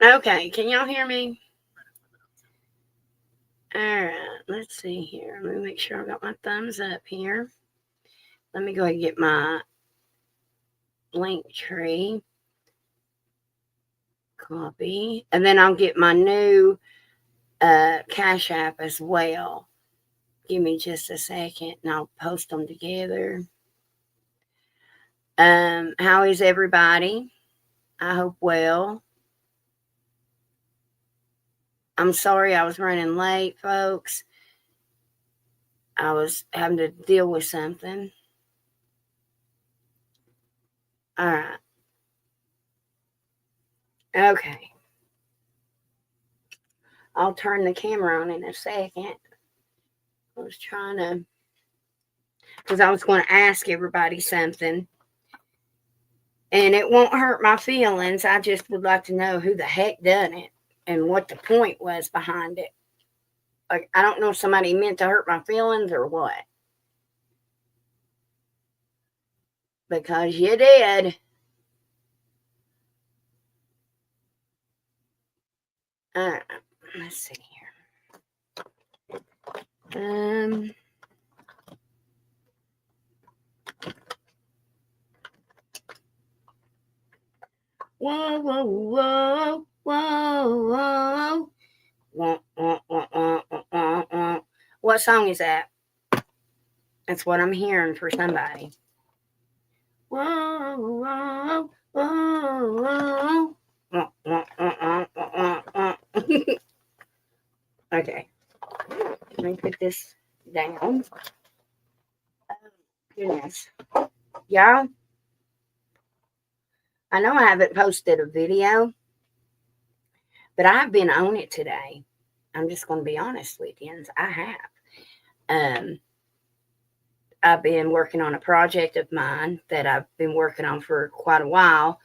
Okay, can y'all hear me? All right, let's see here. Let me make sure I got my thumbs up here. Let me go ahead and get my link tree copy, and then I'll get my new Cash App as well. Give me just a second, and I'll post them together. How is everybody? I hope well. I'm sorry I was running late, folks. I was having to deal with something. All right. Okay. I'll turn the camera on in a second. I was trying to, because I was going to ask everybody something. And it won't hurt my feelings. I just would like to know who the heck done it and what the point was behind it. Like, I don't know if somebody meant to hurt my feelings or what. Because you did. Let's see here. Whoa, whoa, whoa, whoa, whoa. What song is that? That's what I'm hearing for somebody. Whoa, whoa, whoa, whoa. Okay. Let me put this down. Oh, goodness. Y'all, I know I haven't posted a video, but I've been on it today. I'm just going to be honest with you. I have. I've been working on a project of mine that I've been working on for quite a while.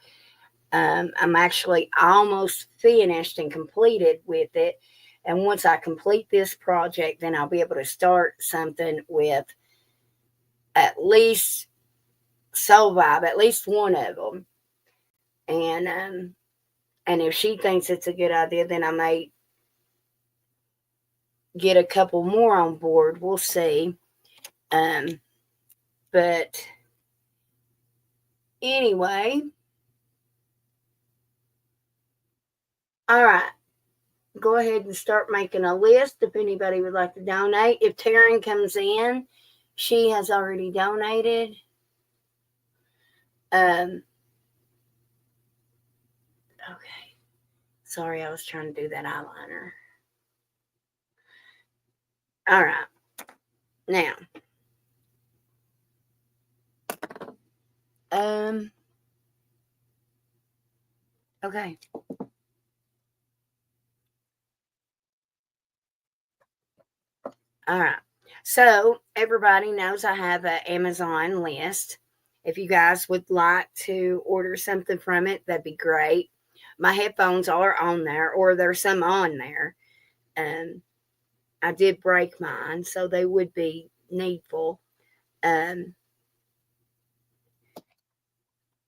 I'm actually almost finished and completed with it. And once I complete this project, then I'll be able to start something with at least Soul Vibe, at least one of them. And if she thinks it's a good idea, then I may get a couple more on board. We'll see. But anyway, all right. Go ahead and start making a list if anybody would like to donate. If Taryn comes in, she has already donated. Okay. Sorry, I was trying to do that eyeliner. All right. Now, okay. All right. So everybody knows I have an Amazon list. If you guys would like to order something from it, that'd be great. My headphones are on there, or there's some on there. I did break mine, so they would be needful. Um,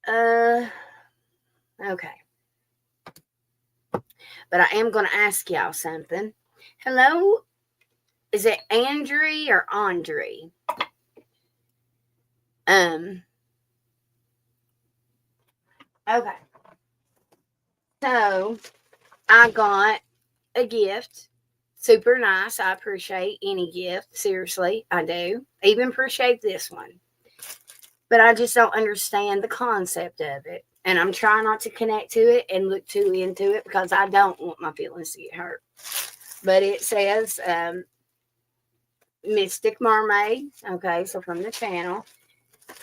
okay. But I am going to ask y'all something. Hello? Is it Andre or Andre? Okay. So I got a gift. Super nice. I appreciate any gift. Seriously, I do. Even appreciate this one. But I just don't understand the concept of it. And I'm trying not to connect to it and look too into it because I don't want my feelings to get hurt. But it says Mystic Mermaid. Okay, so from the channel.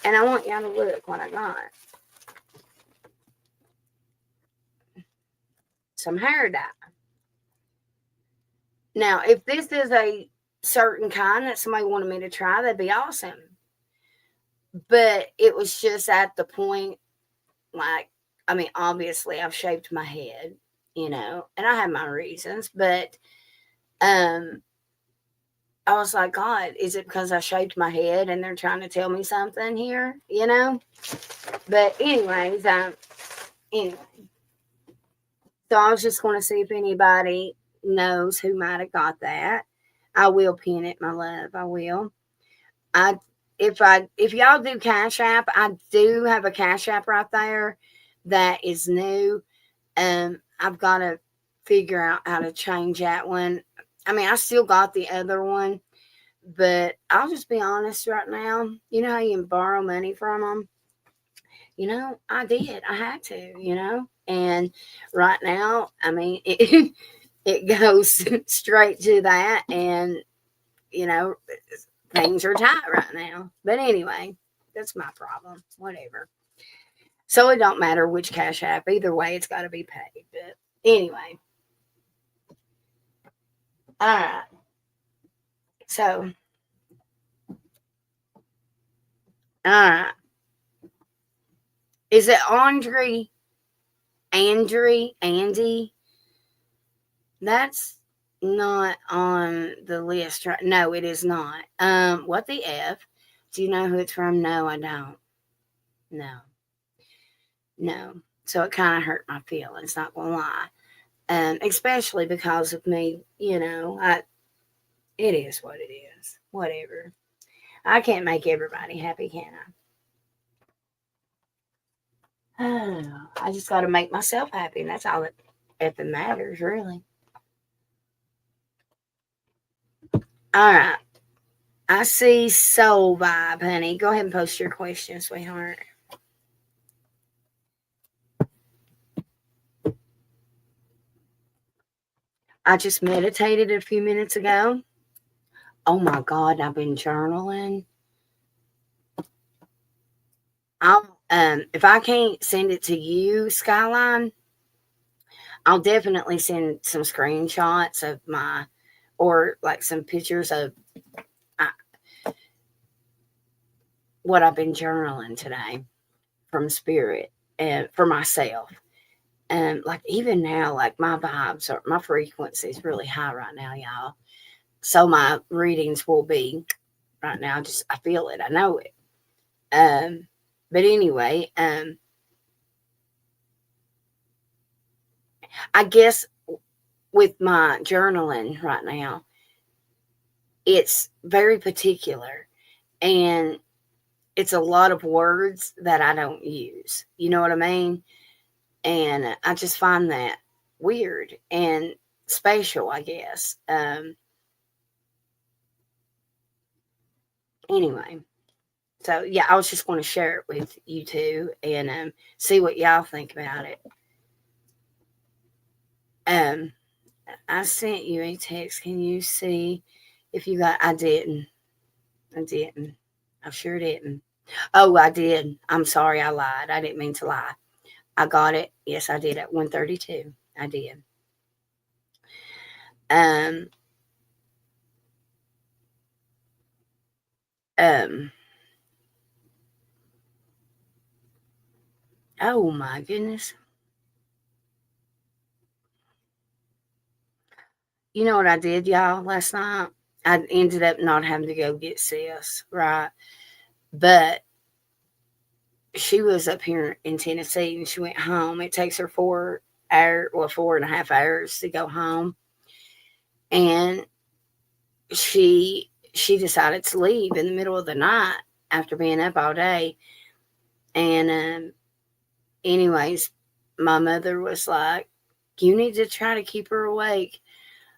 And I want y'all to look what I got. Some hair dye. Now, if this is a certain kind that somebody wanted me to try, that'd be awesome. But it was just at the point, like, I mean, obviously I've shaved my head, and I have my reasons, but I was like, God, is it because I shaved my head and they're trying to tell me something here, But anyways, anyway. So I was just going to see if anybody knows who might have got that. I will pin it, my love. I will. I if y'all do Cash App, I do have a Cash App right there that is new. I've got to figure out how to change that one. I mean, I still got the other one, but I'll just be honest right now. You know how you can borrow money from them? I did. I had to, And right now, I mean, it goes straight to that. And, you know, things are tight right now. But anyway, that's my problem. Whatever. So it don't matter which Cash App. Either way, it's got to be paid. But anyway. All right. So, all right. Is it Andy? That's not on the list, right? No, it is not. What the F? Do you know who it's from? No, I don't. No, no. So it kind of hurt my feelings, not gonna lie. Especially because of me, it is what it is. Whatever. I can't make everybody happy, can I? Oh, I just got to make myself happy, and that's all that effing matters, really. All right. I see Soul Vibe, honey. Go ahead and post your question, sweetheart. I just meditated a few minutes ago. Oh my God, I've been journaling. If I can't send it to you, Skyline, I'll definitely send some screenshots of or like some pictures of uh, what I've been journaling today from Spirit and for myself. And like even now, like my frequency is really high right now, y'all. So my readings will be right now. Just I feel it, I know it. Um, but anyway, I guess with my journaling right now, it's very particular and it's a lot of words that I don't use. You know what I mean? And I just find that weird and special, I guess. Anyway, so yeah, I was just going to share it with you two and see what y'all think about it. Um, I sent you a text. Can you see if you got? I didn't. I didn't. I sure didn't. Oh, I did. I'm sorry. I lied. I didn't mean to lie. I got it. Yes, I did at 1:32. I did. Um. Um. Oh my goodness. You know what I did, y'all, last night? I ended up not having to go get sis, right? But she was up here in Tennessee and she went home. It takes her 4.5 hours to go home. And she decided to leave in the middle of the night after being up all day. And anyways, my mother was like, "You need to try to keep her awake."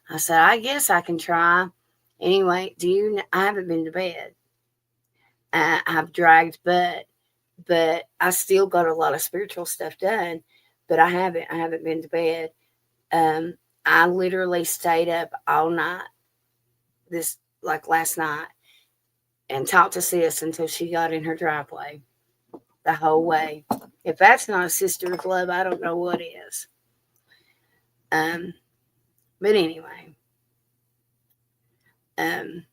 I said, "I guess I can try." Anyway, I haven't been to bed. I've dragged but I still got a lot of spiritual stuff done. But I haven't been to bed. Um, I literally stayed up all night this like last night and talked to sis until she got in her driveway the whole way. If that's not a sister of love, I don't know what is. Um, but anyway, um,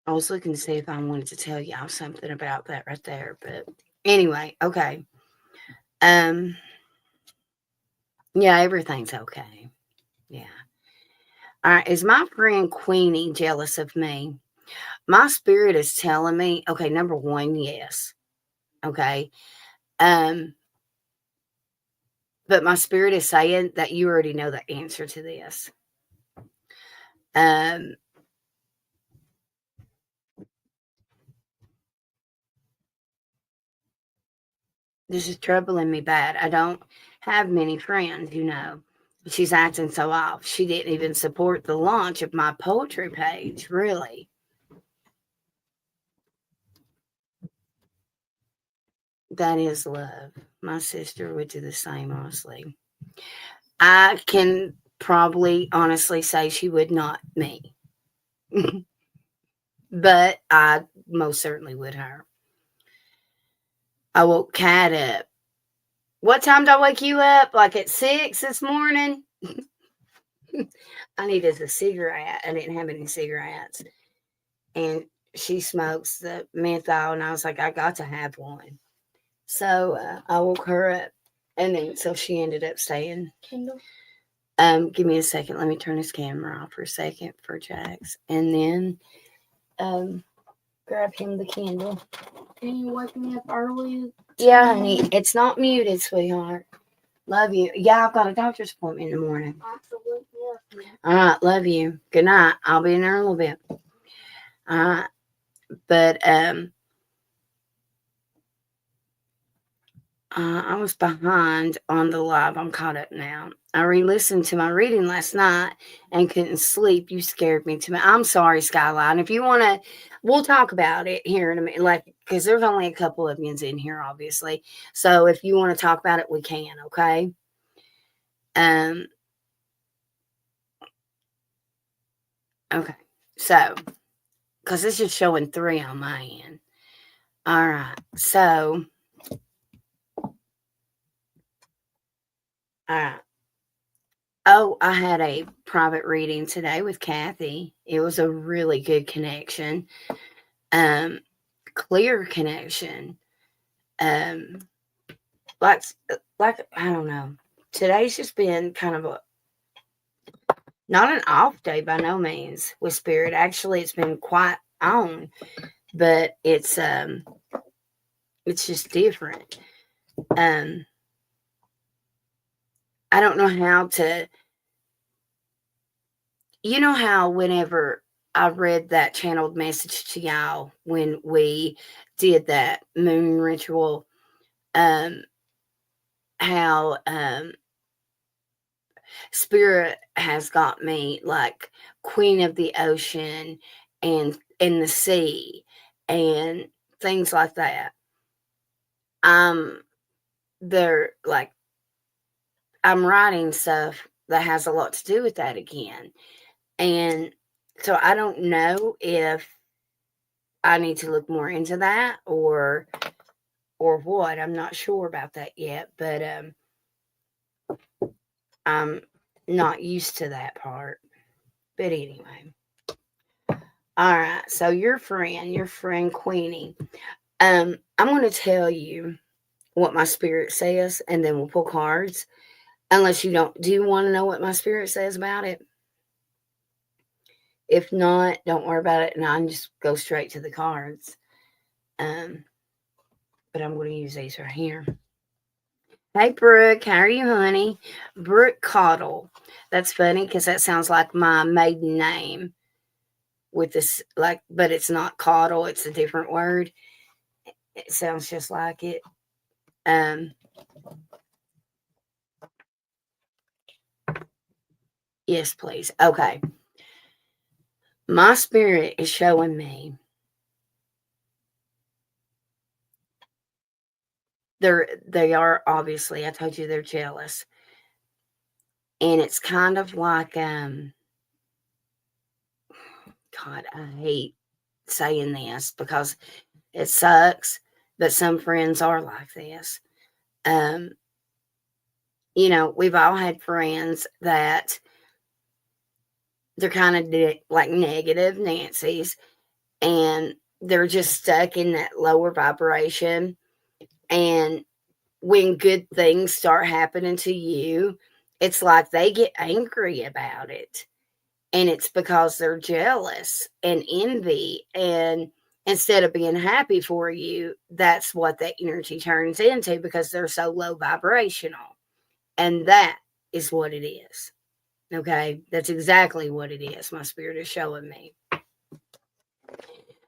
I was looking to see if I wanted to tell y'all something about that right there, but anyway, okay. Um, yeah, everything's okay. Yeah. All right. Is my friend Queenie jealous of me? My spirit is telling me, okay, number one, yes. Okay. Um, but my spirit is saying that you already know the answer to this. Um, this is troubling me bad. I don't have many friends. She's acting so off. She didn't even support the launch of my poetry page, really. That is love. My sister would do the same, honestly. I can probably honestly say she would not me, but I most certainly would her. I woke Kat up. What time did I wake you up? Like at 6 this morning? I needed a cigarette. I didn't have any cigarettes. And she smokes the menthol, and I was like, I got to have one. So I woke her up, and then so she ended up staying. Kindle. Give me a second. Let me turn this camera off for a second for Jax, and then grab him the candle. Can you wake me up early? Yeah, honey. It's not muted, sweetheart. Love you. Yeah, I've got a doctor's appointment in the morning. All right, love you. Good night. I'll be in there in a little bit. All right, but I was behind on the live. I'm caught up now. I re-listened to my reading last night and couldn't sleep. You scared me to me. I'm sorry, Skyline. If you want to, we'll talk about it here in a minute. Like, because there's only a couple of yins in here, obviously. So if you want to talk about it, we can. Okay. Okay. So, because this is showing 3 on my end. All right. So, all right. Oh, I had a private reading today with Kathy. It was a really good connection. Clear connection. Um, like, like I don't know. Today's just been kind of a not an off day by no means with spirit. Actually, it's been quite on, but it's just different. Um, I don't know how to. You know how whenever I read that channeled message to y'all when we did that moon ritual, um, how spirit has got me like queen of the ocean and in the sea and things like that. Um, they're like I'm writing stuff that has a lot to do with that again, and so I don't know if I need to look more into that or what. I'm not sure about that yet, but I'm not used to that part. But anyway. All right. So your friend Queenie. I'm going to tell you what my spirit says and then we'll pull cards. Unless you don't do you want to know what my spirit says about it? If not, don't worry about it and I'll just go straight to the cards. Um but I'm going to use these right here. Hey, Brooke, how are you, honey? Brooke Caudle. That's funny because that sounds like my maiden name with this, like, but it's not Caudle, it's a different word. It sounds just like it. Um, yes, please. Okay. My spirit is showing me they are obviously, I told you they're jealous. And it's kind of like God, I hate saying this because it sucks, but some friends are like this. Um, we've all had friends that they're kind of like negative Nancy's, and they're just stuck in that lower vibration. And when good things start happening to you, it's like they get angry about it. And it's because they're jealous and envy. And instead of being happy for you, that's what that energy turns into because they're so low vibrational. And that is what it is. Okay. That's exactly what it is. My spirit is showing me.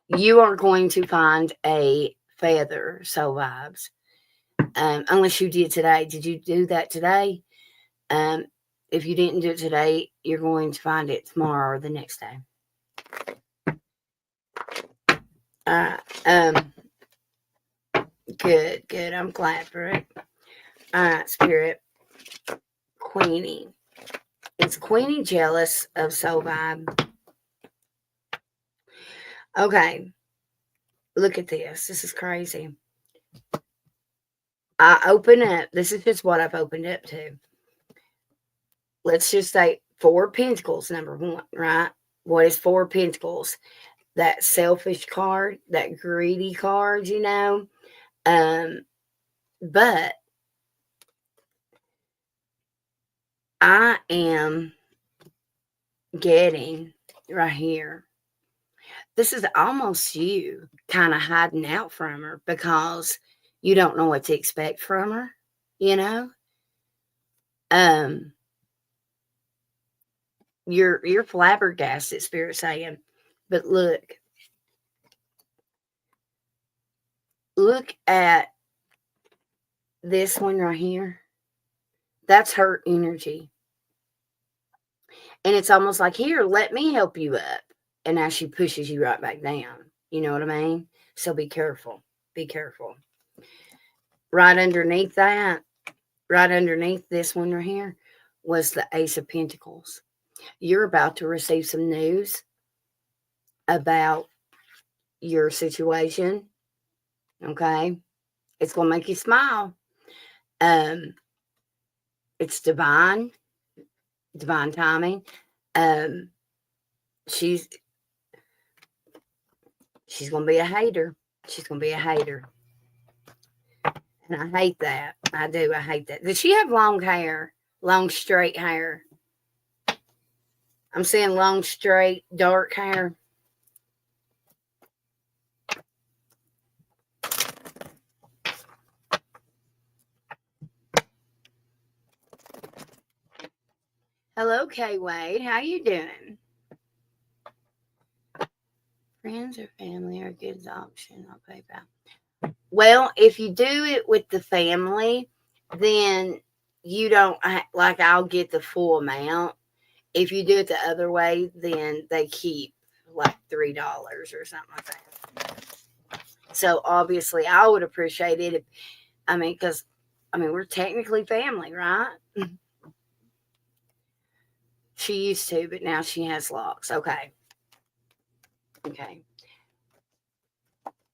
You are going to find a feather, soul vibes. Unless you did today. Did you do that today? If you didn't do it today, you're going to find it tomorrow or the next day. Good. I'm glad for it. All right, Spirit. Queenie. Is Queenie jealous of Soul Vibe? Okay. Look at this. This is crazy. I open up. This is just what I've opened up to. Let's just say 4 Pentacles, number 1, right? What is 4 Pentacles? That selfish card, that greedy card, you know. But I am getting right here. This is almost you kind of hiding out from her because you don't know what to expect from her, you know? You're flabbergasted, Spirit saying. But look at this one right here. That's her energy. And it's almost like, here, let me help you up. And now she pushes you right back down. You know what I mean? So be careful. Be careful. Right underneath that, right underneath this one right here, was the Ace of Pentacles. You're about to receive some news about your situation. Okay? It's going to make you smile. It's divine timing. She's going to be a hater. She's going to be a hater. And I hate that. I do. I hate that. Does she have long hair? Long, straight hair? I'm seeing long, straight, dark hair. Hello, K Wade. How you doing? Friends or family are a good option. I'll pay back. Well, if you do it with the family, then you don't, like, I'll get the full amount. If you do it the other way, then they keep like $3 or something like that. So obviously, I would appreciate it. Because we're technically family, right? She used to, but now she has locks. Okay.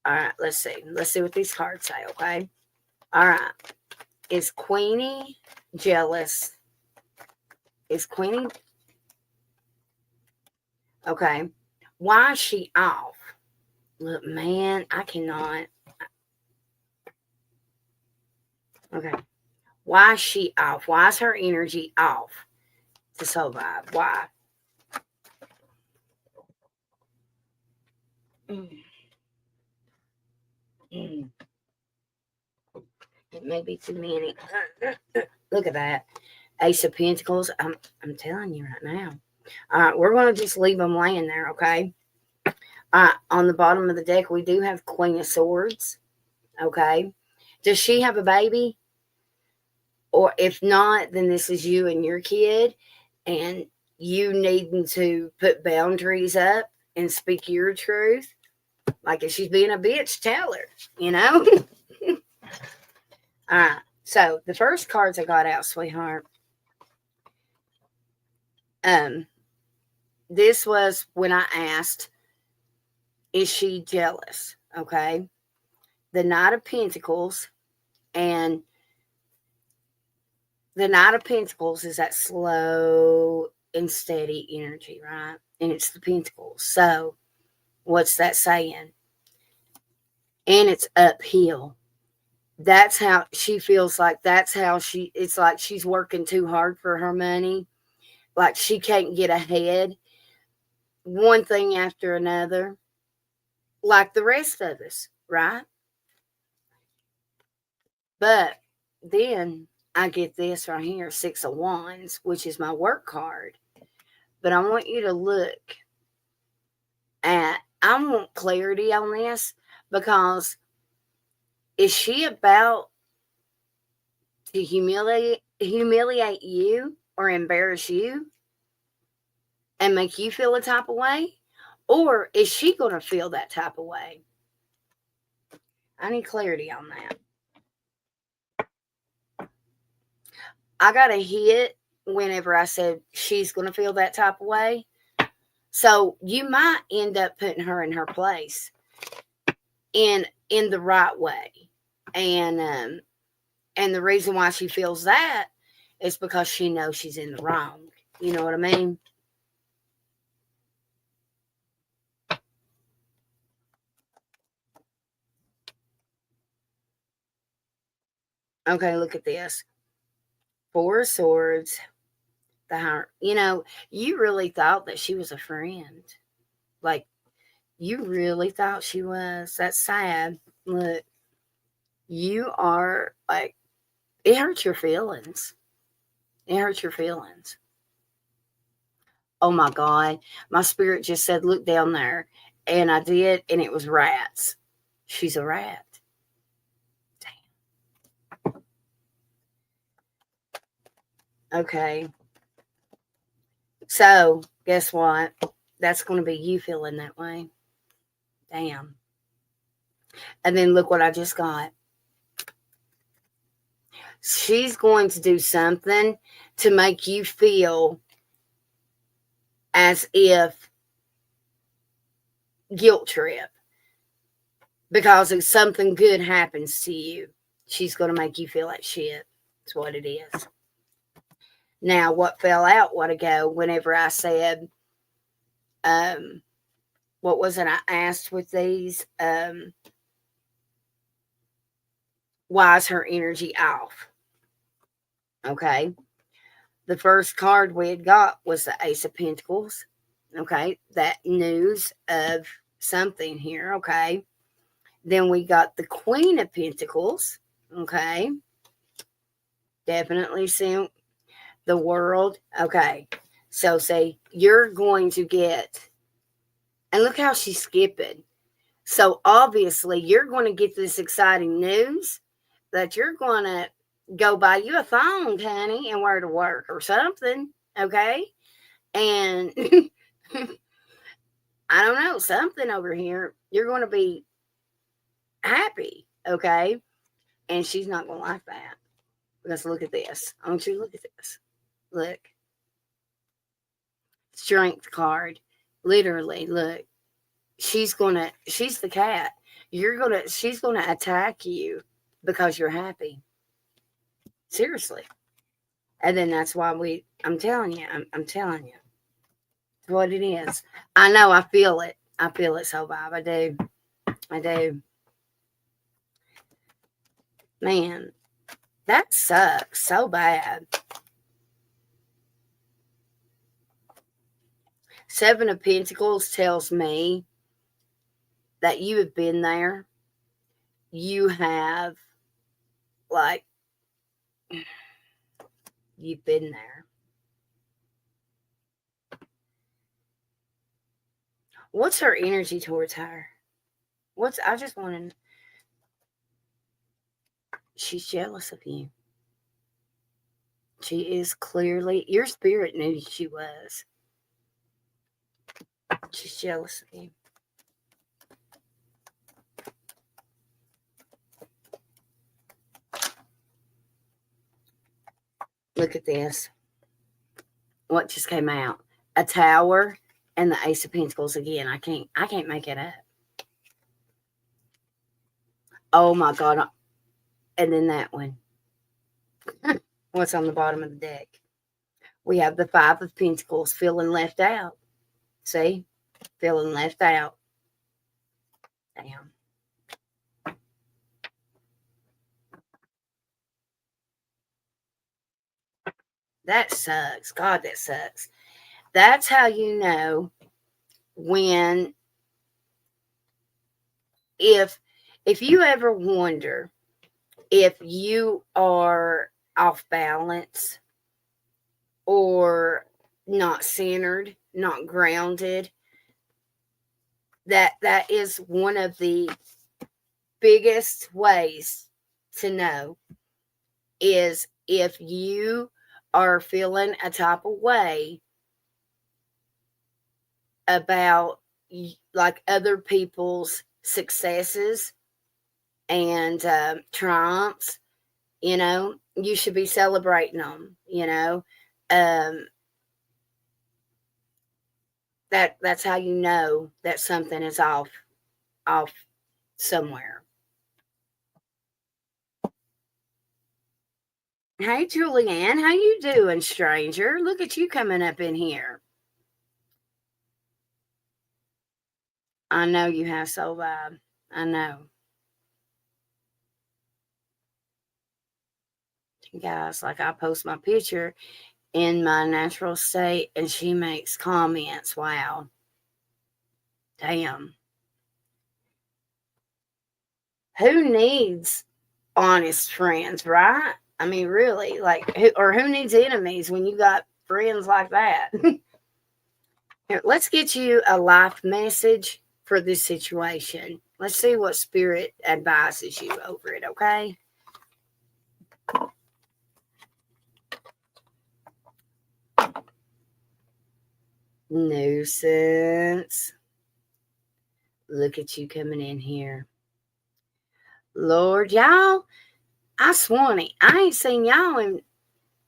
All right, let's see. Let's see what these cards say, okay? All right. Is Queenie jealous? Is Queenie... Okay. Why is she off? Look, man, I cannot... Okay. Why is she off? Why is her energy off to survive? Why? It may be too many. Look at that. Ace of Pentacles. I'm telling you right now. All right, we're going to just leave them laying there, okay? On the bottom of the deck, we do have Queen of Swords, okay? Does she have a baby? Or if not, then this is you and your kid, and you needing to put boundaries up and speak your truth. Like if she's being a bitch, tell her, you know? All right. So the first cards I got out, sweetheart. This was when I asked, is she jealous? Okay. The Knight of Pentacles, and the Knight of Pentacles is that slow and steady energy, right? And it's the Pentacles. So What's that saying? And it's uphill. That's how she feels like it's like she's working too hard for her money. Like she can't get ahead. One thing after another. Like the rest of us, right? But then I get this right here, 6 of Wands, which is my work card. But I want you to look at, I want clarity on this because is she about to humiliate you or embarrass you and make you feel a type of way? Or is she going to feel that type of way? I need clarity on that. I got a hit whenever I said she's going to feel that type of way. So you might end up putting her in her place in the right way. And the reason why she feels that is because she knows she's in the wrong. You know what I mean? Okay, look at this. 4 of Swords. The heart. You really thought that she was a friend. Like, you really thought she was. That's sad. Look, you are like, it hurts your feelings. It hurts your feelings. Oh my God. My spirit just said, look down there. And I did, and it was rats. She's a rat. Damn. Okay. So, guess what? That's going to be you feeling that way. Damn. And then look what I just got. She's going to do something to make you feel as if guilt trip because if something good happens to you, she's going to make you feel like shit. That's what it is. Now, what fell out a while ago whenever I said, what was it I asked with these? Why is her energy off? Okay. The first card we had got was the Ace of Pentacles. Okay. That news of something here. Okay. Then we got the Queen of Pentacles. Okay. Definitely see the World. Okay. So say you're going to get, and look how she's skipping. So obviously you're going to get this exciting news that you're going to go buy you a thong, honey, and wear to work or something. Okay. And I don't know, something over here. You're going to be happy. Okay. And she's not going to like that. Because look at this. I want you to look at this. Look. Strength card. Literally, look. She's the cat. She's gonna attack you because you're happy. Seriously. And then that's why I'm telling you, I'm telling you what it is. I know, I feel it. I feel it so bad. I do. Man, that sucks so bad. 7 of Pentacles tells me that you have been there. You have, like, you've been there. What's her energy towards her? I just want to, she's jealous of you. She is clearly, your spirit knew she was. She's jealous of you. Look at this. What just came out? A Tower and the Ace of Pentacles again. I can't make it up. Oh my God. And then that one. What's on the bottom of the deck? We have the 5 of Pentacles, feeling left out. See? Feeling left out. Damn. That sucks. God, that sucks. That's how you know when if you ever wonder if you are off balance or not centered, not grounded, that is one of the biggest ways to know is if you are feeling a type of way about like other people's successes and triumphs, you should be celebrating them, that's how you know that something is off somewhere. Hey, Julianne, how you doing, stranger? Look at you coming up in here. I know you have soul vibe. I know. Guys, like I post my picture in my natural state and she makes comments. Wow. Damn. Who needs honest friends, right? I mean, really, like, who needs enemies when you got friends like that? Here, let's get you a life message for this situation. Let's see what spirit advises you over it, okay? Nuisance. Look at you coming in here. Lord, y'all, I swan it. I ain't seen y'all in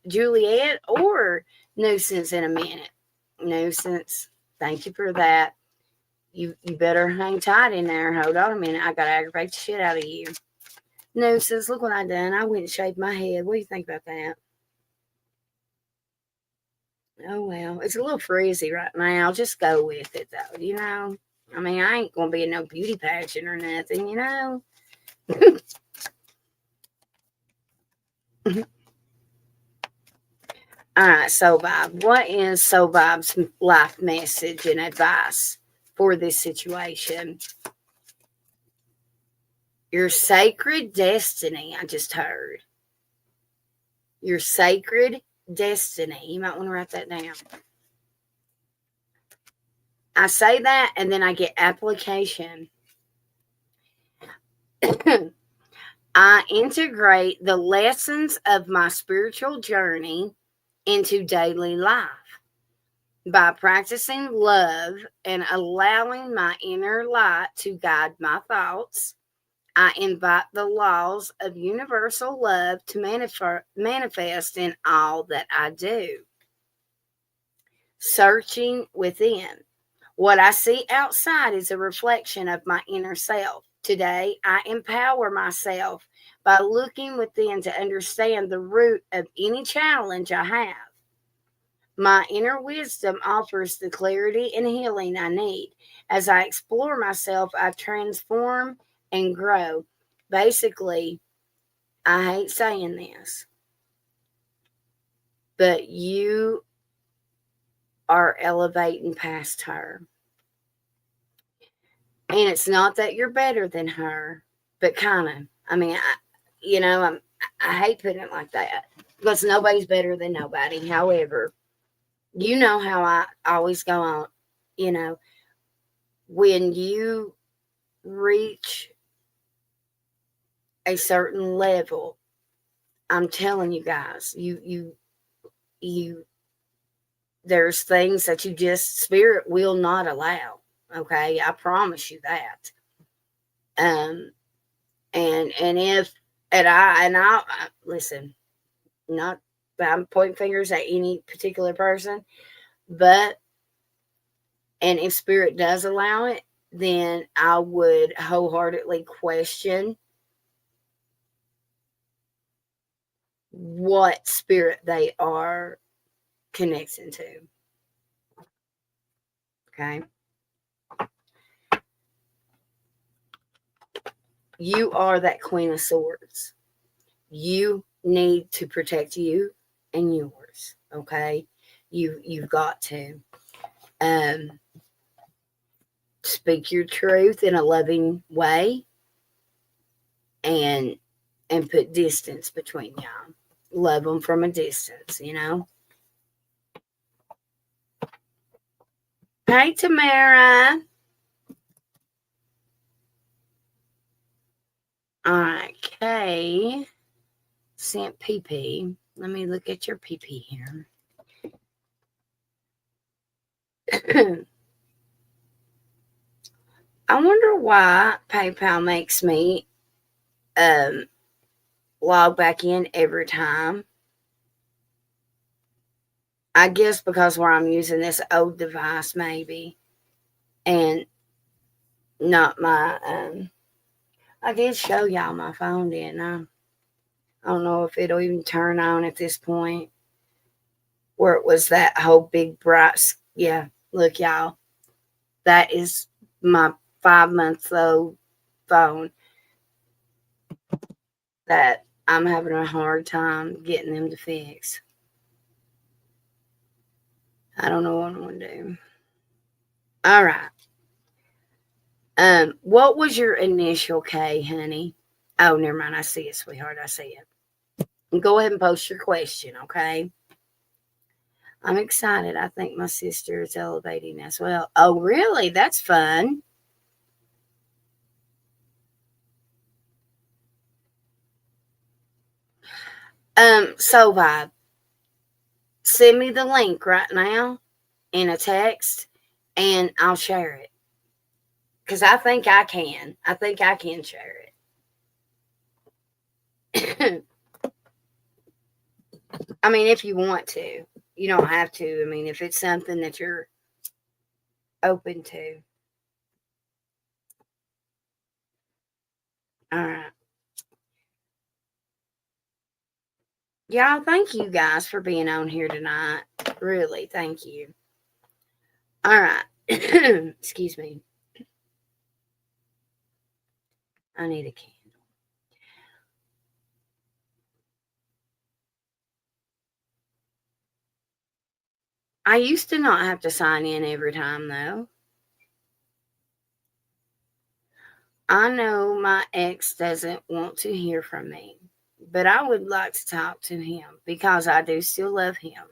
Juliet or Nuisance in a minute. Nuisance, thank you for that. You better hang tight in there. Hold on a minute. I gotta aggravate the shit out of you. Nuisance, look what I done. I went and shaved my head. What do you think about that? Oh well, it's a little frizzy right now. Just go with it though, I mean, I ain't gonna be in no beauty pageant or nothing. All right, Soul Vibe. What is Soul Vibe's life message and advice for this situation? Your sacred destiny, I just heard. Your sacred destiny. You might want to write that down. I say that and then I get application. I integrate the lessons of my spiritual journey into daily life by practicing love and allowing my inner light to guide my thoughts. I invite the laws of universal love to manifest in all that I do. Searching within. What I see outside is a reflection of my inner self. Today, I empower myself by looking within to understand the root of any challenge I have. My inner wisdom offers the clarity and healing I need. As I explore myself, I transform and grow. Basically, I hate saying this, but you are elevating past her. And it's not that you're better than her, but kind of. I mean, I hate putting it like that because nobody's better than nobody. However, you know how I always go on, when you reach a certain level, I'm telling you guys, you there's things that you just spirit will not allow. Okay, I promise you that. And if I listen, not that I'm pointing fingers at any particular person, but and if spirit does allow it, then I would wholeheartedly question what spirit they are connecting to. Okay. You are that Queen of Swords. You need to protect you and yours. Okay, you've got to um, speak your truth in a loving way, and put distance between y'all. Love them from a distance, you know. Hey, Tamara. Okay. Sent PP. Let me look at your PP here. I wonder why PayPal makes me um, log back in every time. I guess because where I'm using this old device, maybe, and not my. I did show y'all my phone, didn't I? I don't know if it'll even turn on at this point. Where it was that whole big bright. Yeah, look, y'all. That is my 5 month old phone that I'm having a hard time getting them to fix. I don't know what I'm gonna do. All right. What was your initial K, honey? Oh, never mind. I see it, sweetheart. I see it. Go ahead and post your question, okay? I'm excited. I think my sister is elevating as well. Oh, really? That's fun. So Vibe, send me the link right now in a text and I'll share it. Because I think I can. I think I can share it. I mean, if you want to. You don't have to. I mean, if it's something that you're open to. All right. Y'all, thank you guys for being on here tonight. Really, thank you. All right. Excuse me. I need a candle. I used to not have to sign in every time, though. I know my ex doesn't want to hear from me, but I would like to talk to him because I do still love him.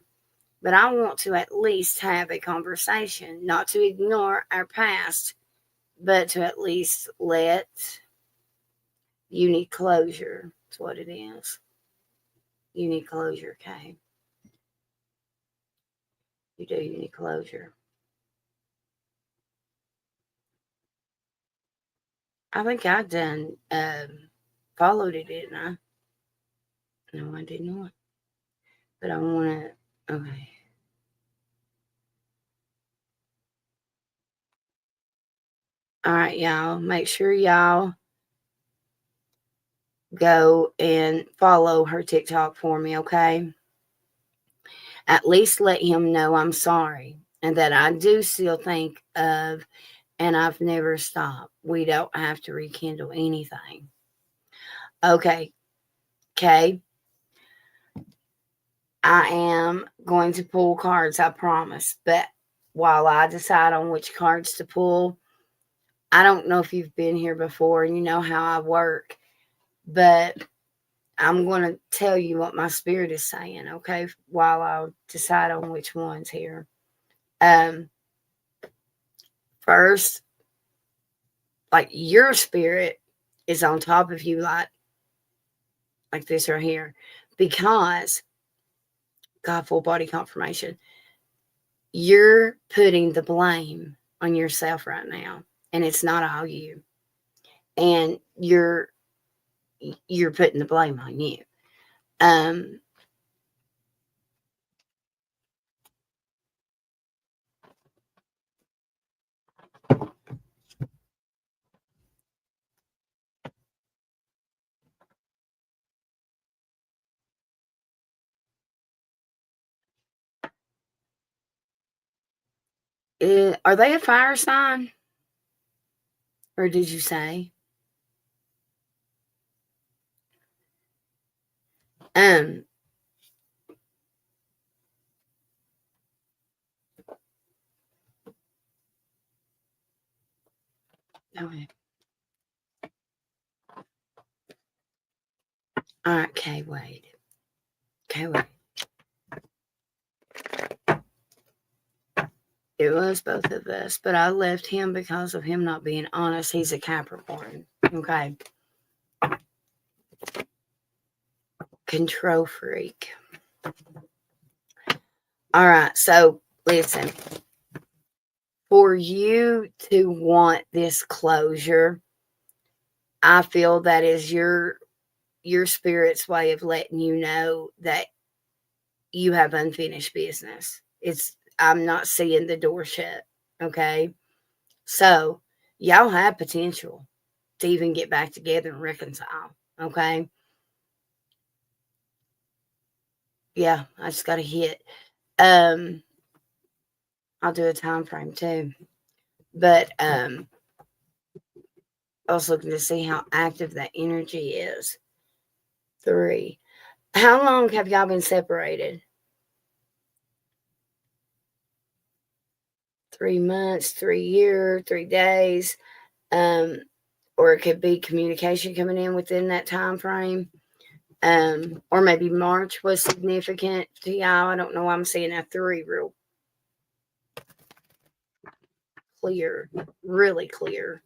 But I want to at least have a conversation, not to ignore our past, but to at least let you need closure. That's what it is. You need closure, okay? You do. You need closure. I think I done followed it, didn't I? No, I did not. But I want to. Okay. All right, y'all. Make sure y'all go and follow her TikTok for me, okay? At least let him know I'm sorry and that I do still think of, and I've never stopped. We don't have to rekindle anything. Okay. Okay. I am going to pull cards, I promise. But while I decide on which cards to pull, I don't know if you've been here before and you know how I work, but I'm going to tell you what my spirit is saying, okay, while I decide on which ones here. Um, First, like your spirit is on top of you, like this right here, because God, full body confirmation, you're putting the blame on yourself right now, and it's not all you, and you're putting the blame on you. Um, are they a fire sign, or did you say? Um, okay. All right, okay, wait. Okay, wait. It was both of us, but I left him because of him not being honest. He's a Capricorn. Okay. Control freak. All right, so listen. For you to want this closure, I feel that is your spirit's way of letting you know that you have unfinished business. I'm not seeing the door shut. Okay. So y'all have potential to even get back together and reconcile. Okay. Yeah, I just got a hit. I'll do a time frame too. But I was looking to see how active that energy is. 3. How long have y'all been separated? 3 months, 3 years, 3 days. Or it could be communication coming in within that time frame. Or maybe March was significant to y'all. I don't know why I'm seeing a 3 real clear, really clear.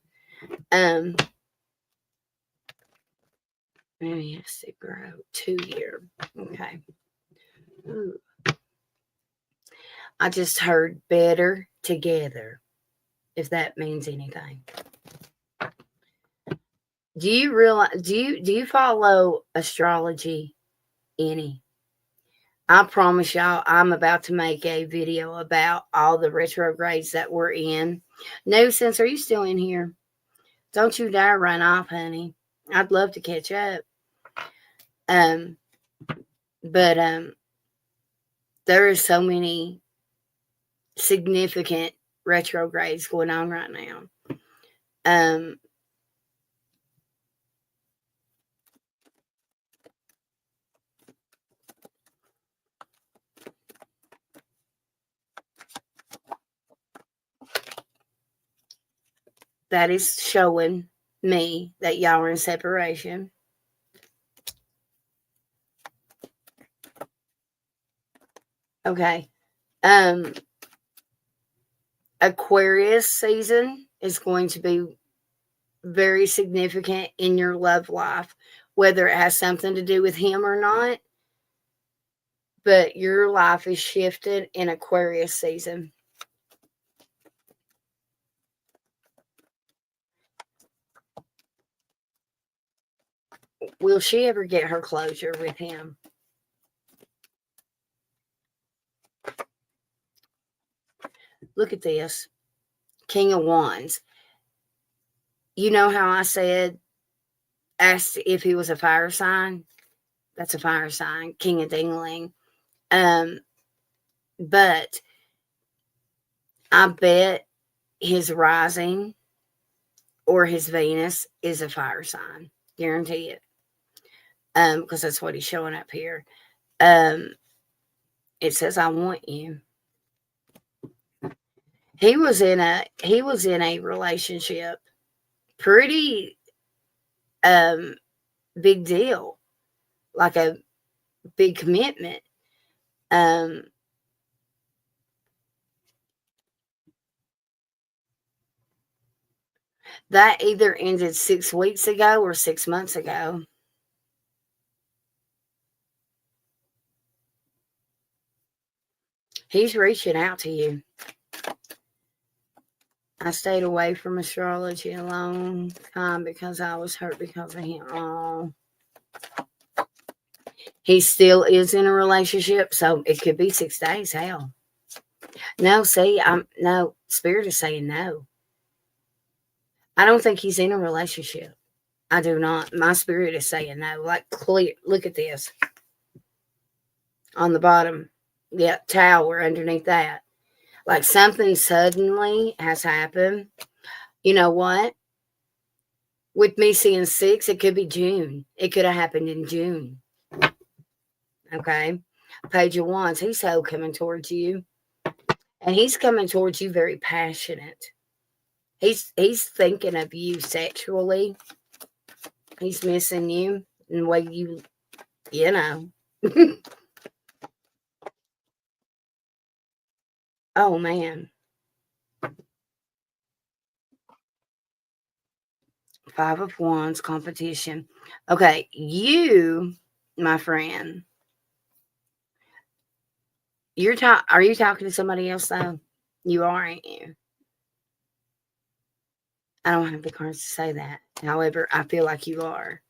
Maybe it has to grow 2 year. Okay. Ooh. I just heard better together, if that means anything. Do you realize? Do you follow astrology any? I promise y'all, I'm about to make a video about all the retrogrades that we're in. No sense, are you still in here? Don't you dare run off, honey. I'd love to catch up. But there are so many significant retrogrades going on right now. That is showing me that y'all are in separation. Okay. Aquarius season is going to be very significant in your love life, whether it has something to do with him or not. But your life is shifted in Aquarius season. Will she ever get her closure with him? Look at this. King of Wands. You know how I said, asked if he was a fire sign? That's a fire sign. King of Dingling. But I bet his rising or his Venus is a fire sign. Guarantee it. Because that's what he's showing up here. It says, I want you. He was in a relationship. Pretty big deal. Like a big commitment. That either ended 6 weeks ago or 6 months ago. He's reaching out to you. I stayed away from astrology a long time because I was hurt because of him. Oh. He still is in a relationship, so it could be 6 days. Hell. No, see, no, Spirit is saying no. I don't think he's in a relationship. I do not. My spirit is saying no. Like clear. Look at this. On the bottom. Yeah, tower underneath that. Like something suddenly has happened. You know what? With me seeing 6, it could be June. It could have happened in June. Okay. Page of Wands, he's so coming towards you. And he's coming towards you very passionate. He's thinking of you sexually. He's missing you and the way you know. Oh man. Five of Wands, competition. Okay, you, my friend, are you talking to somebody else though? You are, ain't you? I don't have the cards to say that. However, I feel like you are.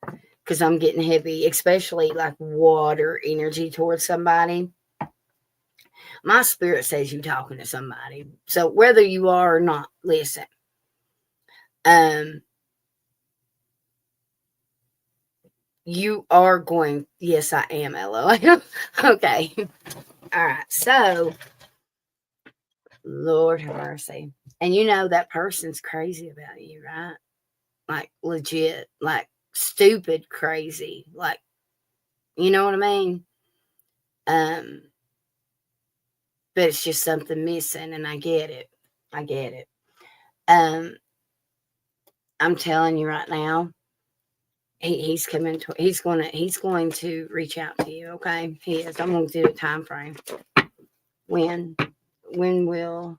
Because I'm getting heavy, especially like water energy towards somebody. My spirit says you talking to somebody. So whether you are or not, listen. You are going, yes, I am, LOL. Okay. All right. So, Lord have mercy. And you know that person's crazy about you, right? Like legit, like stupid crazy. Like, you know what I mean? Um, but it's just something missing, and I get it. I get it. Um, I'm telling you right now, he's coming to he's going to reach out to you, okay? He is. I'm gonna do a time frame. When will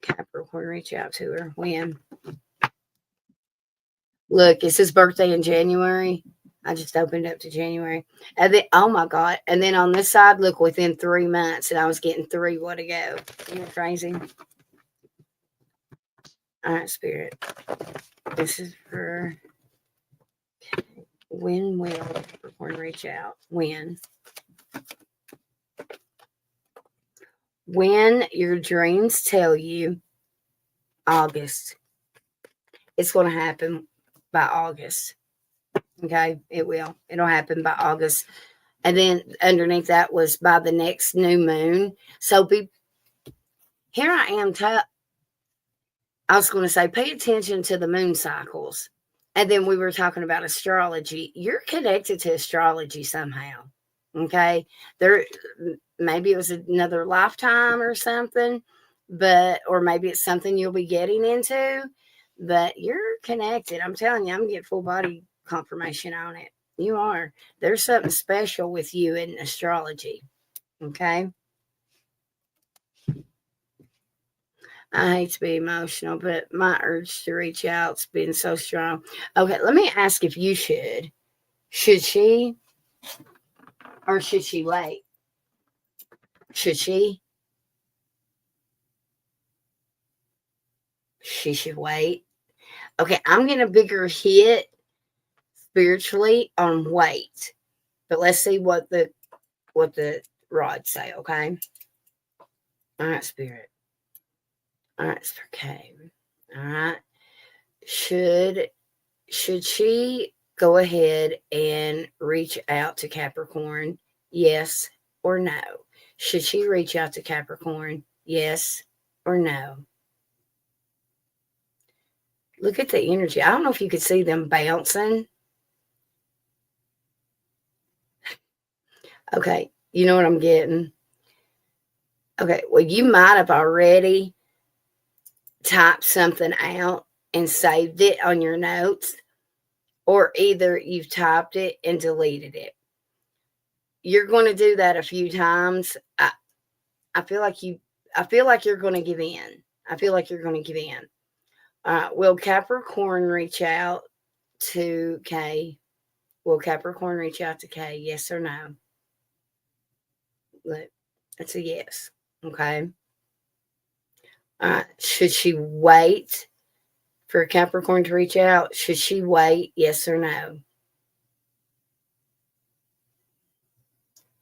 Capricorn reach out to her? When? Look, it's his birthday in January. I just opened up to January. And then, oh my God. And then on this side, look, within 3 months, and I was getting 3 what to go. Isn't that crazy? All right, Spirit. This is for when will Capricorn reach out? When? When your dreams tell you August. It's going to happen by August. Okay, it will. It'll happen by August. And then underneath that was by the next new moon. So here I am. I was going to say, pay attention to the moon cycles. And then we were talking about astrology. You're connected to astrology somehow. Okay. Maybe it was another lifetime or something, or maybe it's something you'll be getting into, but you're connected. I'm telling you, I'm getting full body confirmation on it. You are. There's something special with you in astrology. Okay. I hate to be emotional, but my urge to reach out's been so strong. Okay, let me ask if you should. Should she or should she wait? Should she? She should wait. Okay, I'm getting a bigger hit spiritually on wait. But let's see what the rods say, okay? All right, spirit. All right, okay. All right. Should she go ahead and reach out to Capricorn? Yes or no? Should she reach out to Capricorn? Yes or no? Look at the energy. I don't know if you could see them bouncing. Okay, you know what I'm getting? Okay, well, you might have already typed something out and saved it on your notes, or either you've typed it and deleted it. You're going to do that a few times. I feel like you're going to give in. I feel like you're going to give in. Will Capricorn reach out to Kay? Will Capricorn reach out to Kay? Yes or no? Look, it's a yes. Okay. Should she wait for Capricorn to reach out? Should she wait? Yes or no?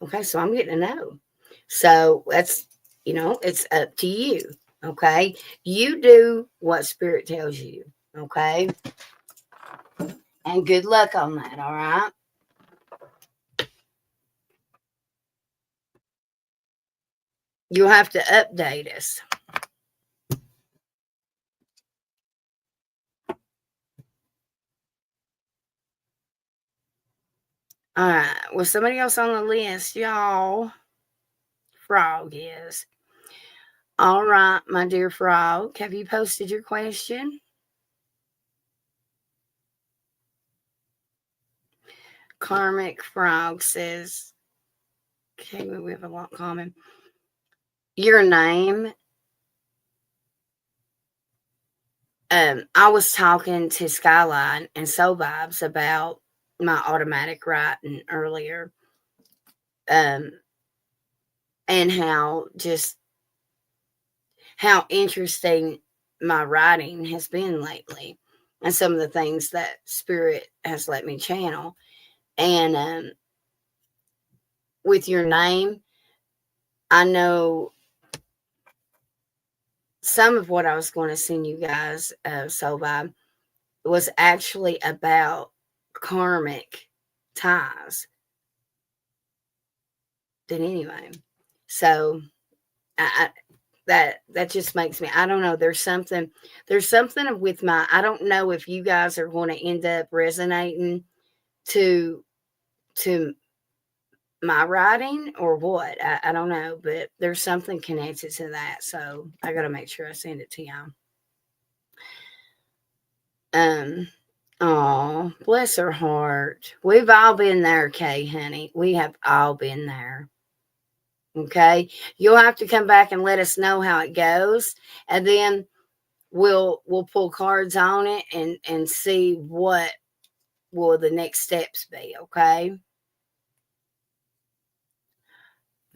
Okay, so I'm getting a no. So that's, it's up to you. Okay. You do what spirit tells you. Okay. And good luck on that. All right. You'll have to update us. All right. Was somebody else on the list, y'all? Frog is. All right, my dear Frog. Have you posted your question? Karmic Frog says, okay, we have a lot common. Your name. I was talking to Skyline and Soul Vibes about my automatic writing earlier. And how interesting my writing has been lately, and some of the things that Spirit has let me channel. And with your name, I know some of what I was going to send you guys, Soul Vibe, was actually about karmic ties. But anyway, so that just makes me, I don't know, there's something with my, I don't know if you guys are going to end up resonating to my writing or what. I don't know, but there's something connected to that, so I got to make sure I send it to y'all. Oh, bless her heart. We've all been there, Kay, honey. We have all been there. Okay, you'll have to come back and let us know how it goes, and then we'll pull cards on it and see what will the next steps be. Okay.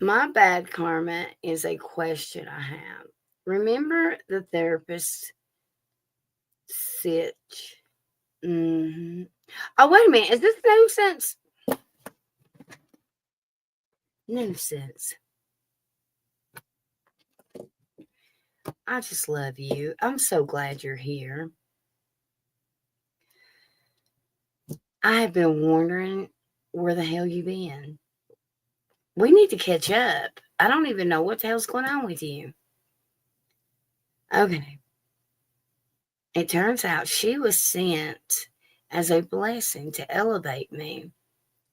My bad karma is a question I have. Remember the therapist Sitch? Mm-hmm. Oh, wait a minute. Is this nuisance? Nuisance. I just love you. I'm so glad you're here. I have been wondering where the hell you been. We need to catch up. I don't even know what the hell's going on with you. Okay. It turns out she was sent as a blessing to elevate me.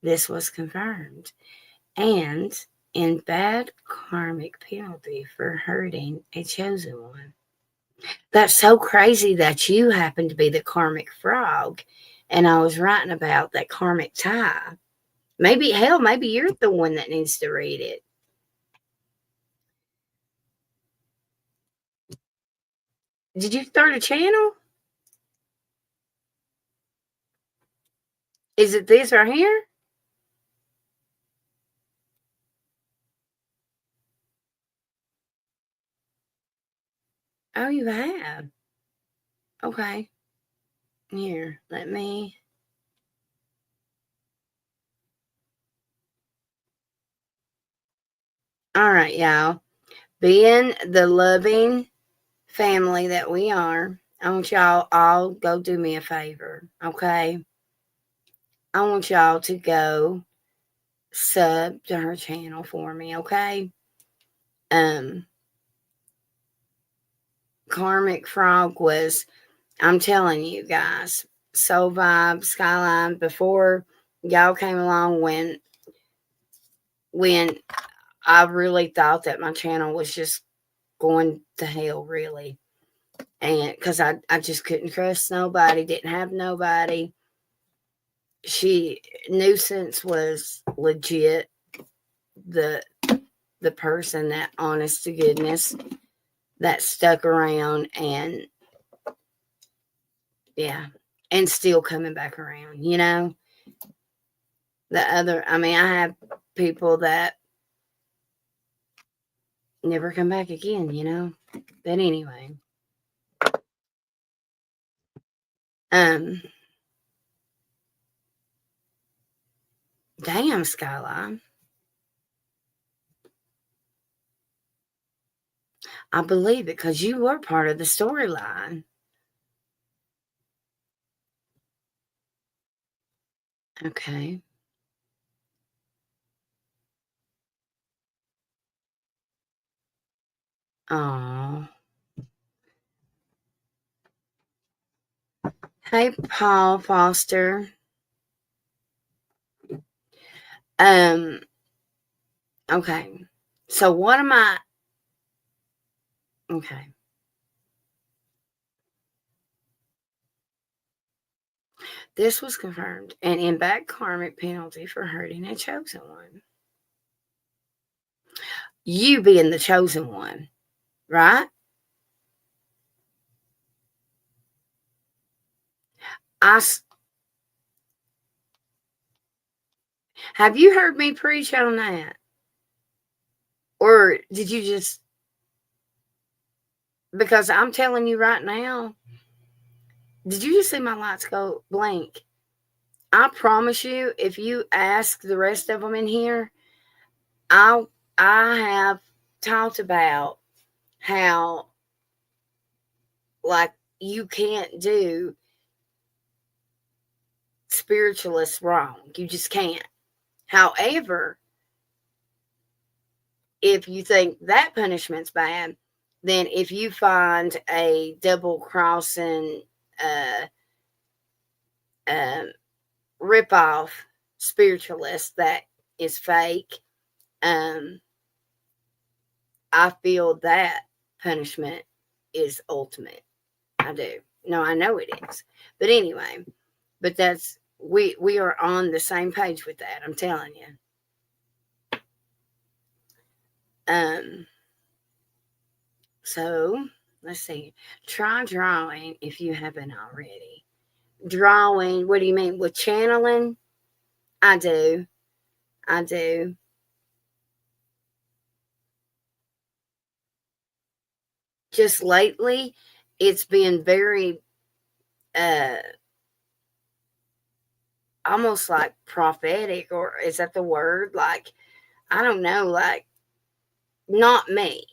This was confirmed. And in bad karmic penalty for hurting a chosen one. That's so crazy that you happen to be the karmic frog. And I was writing about that karmic tie. Maybe, hell, maybe you're the one that needs to read it. Did you start a channel? Is it this right here? Oh, you have. Okay. Here, let me. All right, y'all. Being the loving family that we are, I want y'all all go do me a favor, okay? I want y'all to go sub to her channel for me, okay? Karmic Frog was, I'm telling you guys, Soul Vibe, Skyline, before y'all came along, when I really thought that my channel was just going to hell, really. And because I just couldn't trust nobody, didn't have nobody. Nuisance was legit the person that, honest to goodness, that stuck around, and yeah, and still coming back around, the other, I mean, I have people that never come back again. But anyway, damn, Skyline, I believe it, because you were part of the storyline. Okay. Oh. Hey, Paul Foster. Okay. So what am I? Okay. This was confirmed an impact karmic penalty for hurting a chosen one. You being the chosen one, right? Have you heard me preach on that? Or did you just, because I'm telling you right now, did you just see my lights go blank? I promise you, if you ask the rest of them in here, I have talked about how, like, you can't do spiritualists wrong. You just can't. However, if you think that punishment's bad, then if you find a double crossing rip off spiritualist that is fake, I feel that punishment is ultimate. I do. No, I know it is. But anyway, but that's we are on the same page with that, I'm telling you. So let's see. Try drawing if you haven't already. Drawing, what do you mean? With channeling? I do. I do. Just lately, it's been very almost like prophetic, or is that the word? Like, I don't know, like, not me.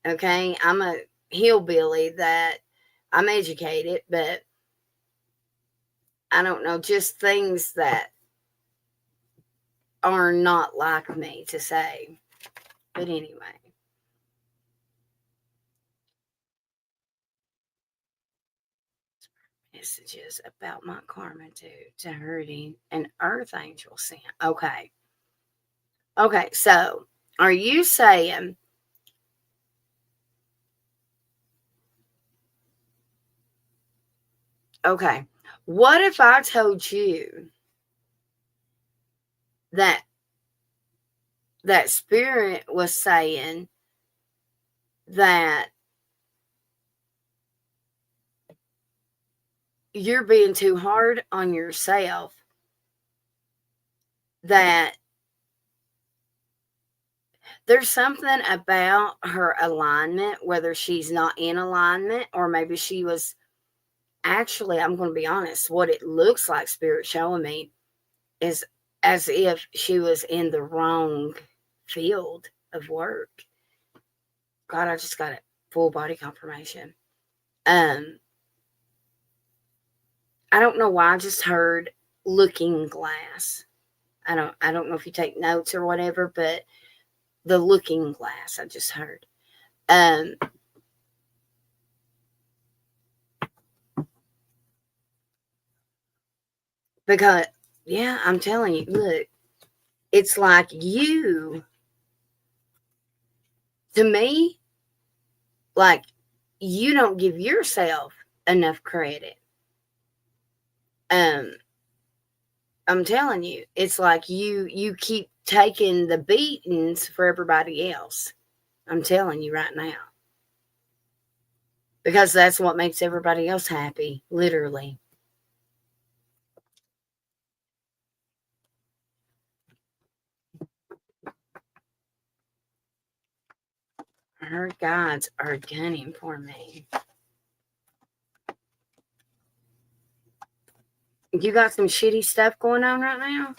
Okay. I'm a hillbilly that I'm educated, but I don't know, just things that are not like me to say. But anyway. Messages about my karma to hurting an earth angel sent. Okay. Okay. So are you saying, okay, what if I told you that that spirit was saying that you're being too hard on yourself, that there's something about her alignment, whether she's not in alignment or maybe she was actually, I'm going to be honest, what it looks like, spirit showing me, is as if she was in the wrong field of work. God, I just got a full body confirmation. I don't know why I just heard looking glass. I don't know if you take notes or whatever, but the looking glass I just heard. Because yeah, I'm telling you, look, it's like you, to me, like, you don't give yourself enough credit. I'm telling you, it's like you keep taking the beatings for everybody else. I'm telling you right now. Because that's what makes everybody else happy, literally. Her guides are gunning for me. You got some shitty stuff going on right now?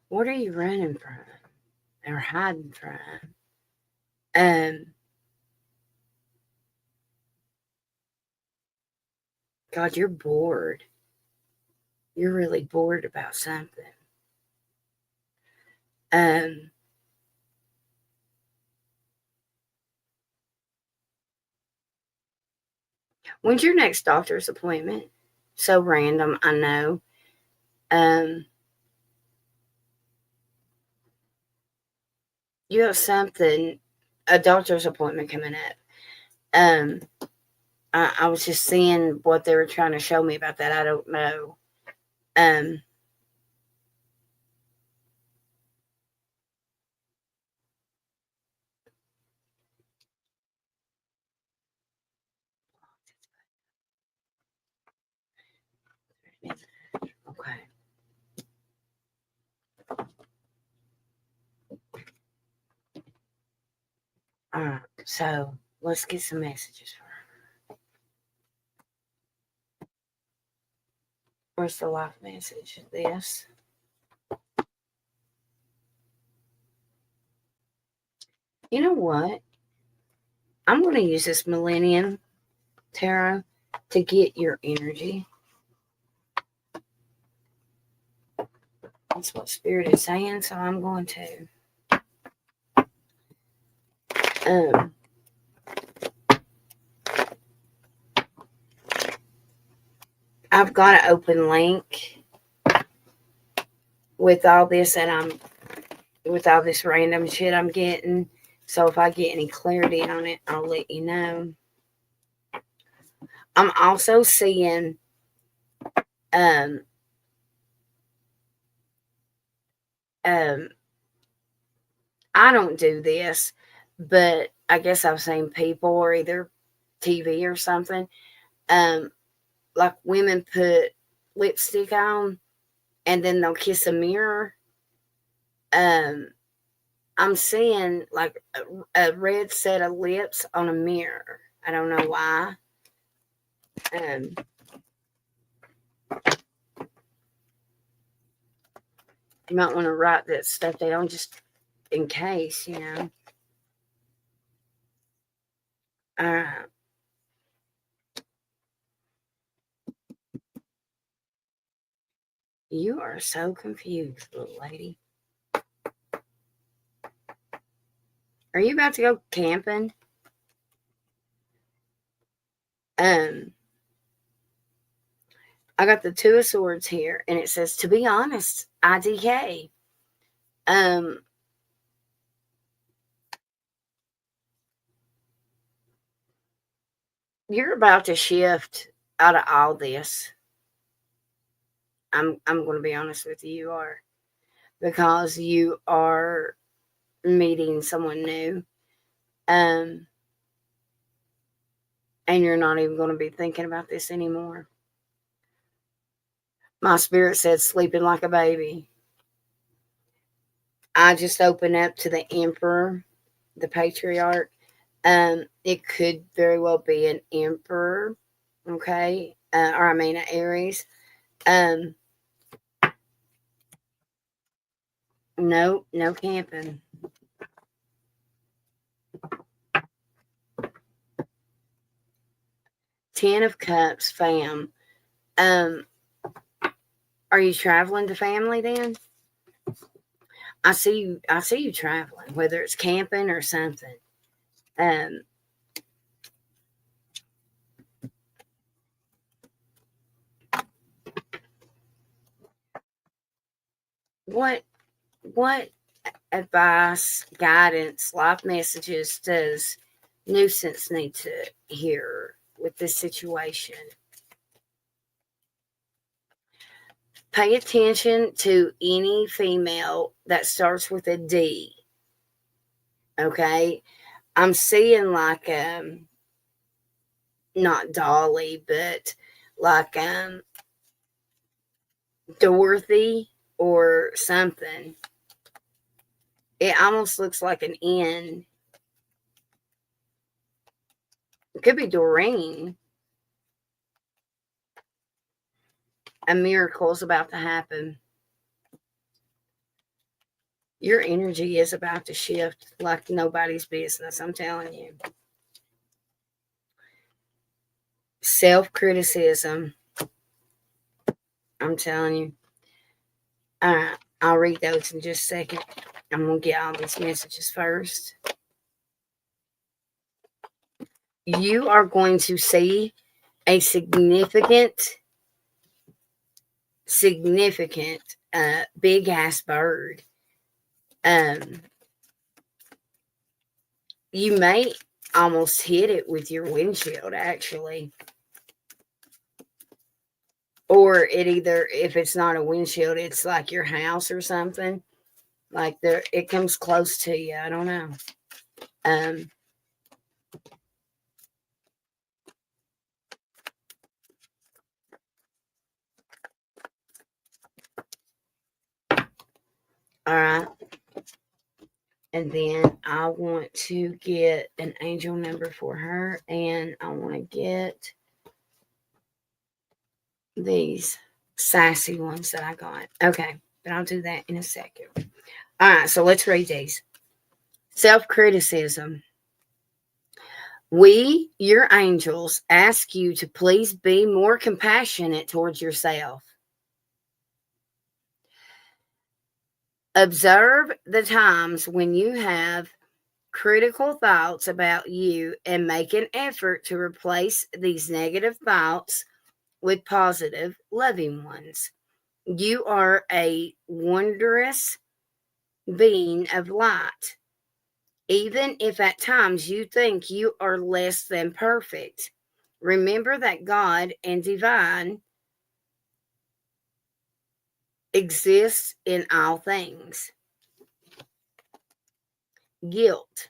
What are you running from or hiding from? God, you're bored. You're really bored about something. Um, When's your next doctor's appointment? So random, I know. You have something, a doctor's appointment coming up. Um, I was just seeing what they were trying to show me about that. I don't know. Um, okay. All right. So let's get some messages for her. Where's the life message? This. You know what? I'm going to use this Millennium Tarot to get your energy. That's what Spirit is saying, so I'm going to. I've got an open link with all this with all this random shit I'm getting. So if I get any clarity on it, I'll let you know. I'm also seeing um I don't do this, but I guess I've seen people or either TV or something, like women put lipstick on and then they'll kiss a mirror. I'm seeing like a red set of lips on a mirror. I don't know why. You might want to write that stuff down just in case, you know. All right. You are so confused, little lady. Are you about to go camping? I got the Two of Swords here, and it says, to be honest, IDK. You're about to shift out of all this. I'm going to be honest with you, you are, because you are meeting someone new, and you're not even going to be thinking about this anymore. My spirit said sleeping like a baby. I just opened up to the Emperor, the Patriarch. It could very well be an Emperor, okay, or I mean an Aries. No camping. Ten of Cups, fam. Are you traveling to family then? I see you traveling, whether it's camping or something. What advice, guidance, life messages does Nuisance need to hear with this situation? Pay attention to any female that starts with a D. Okay? I'm seeing like not Dolly, but like Dorothy or something. It almost looks like an N. It could be Doreen. A miracle is about to happen. Your energy is about to shift like nobody's business, I'm telling you. Self-criticism. I'm telling you. I'll read those in just a second. I'm going to get all these messages first. You are going to see a significant big ass bird. You may almost hit it with your windshield, actually. Or it either, if it's not a windshield, it's like your house or something. Like it comes close to you. I don't know. All right. And then I want to get an angel number for her. And I want to get these sassy ones that I got. Okay. But I'll do that in a second. All right. So let's read these. Self-criticism. We, your angels, ask you to please be more compassionate towards yourself. Observe the times when you have critical thoughts about you and make an effort to replace these negative thoughts with positive, loving ones. You are a wondrous being of light, even if at times you think you are less than perfect. Remember that God and divine exists in all things. Guilt.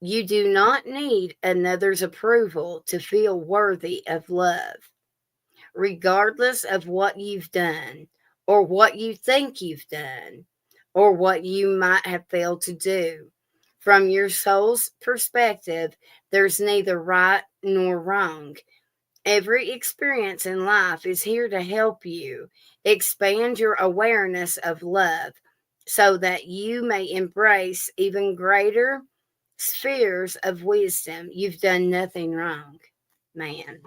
You do not need another's approval to feel worthy of love, regardless of what you've done, or what you think you've done, or what you might have failed to do. From your soul's perspective, there's neither right nor wrong. Every experience in life is here to help you expand your awareness of love so that you may embrace even greater spheres of wisdom. You've done nothing wrong, man.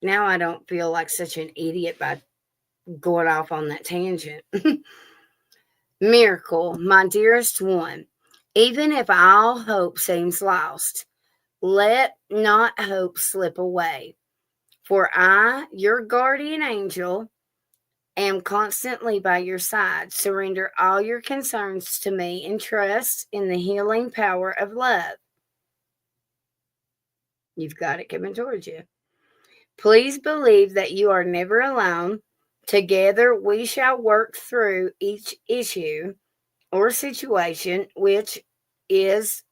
Now I don't feel like such an idiot by going off on that tangent. Miracle, my dearest one. Even if all hope seems lost, let not hope slip away. For I, your guardian angel, am constantly by your side. Surrender all your concerns to me and trust in the healing power of love. You've got it coming towards you. Please believe that you are never alone. Together we shall work through each issue or situation which is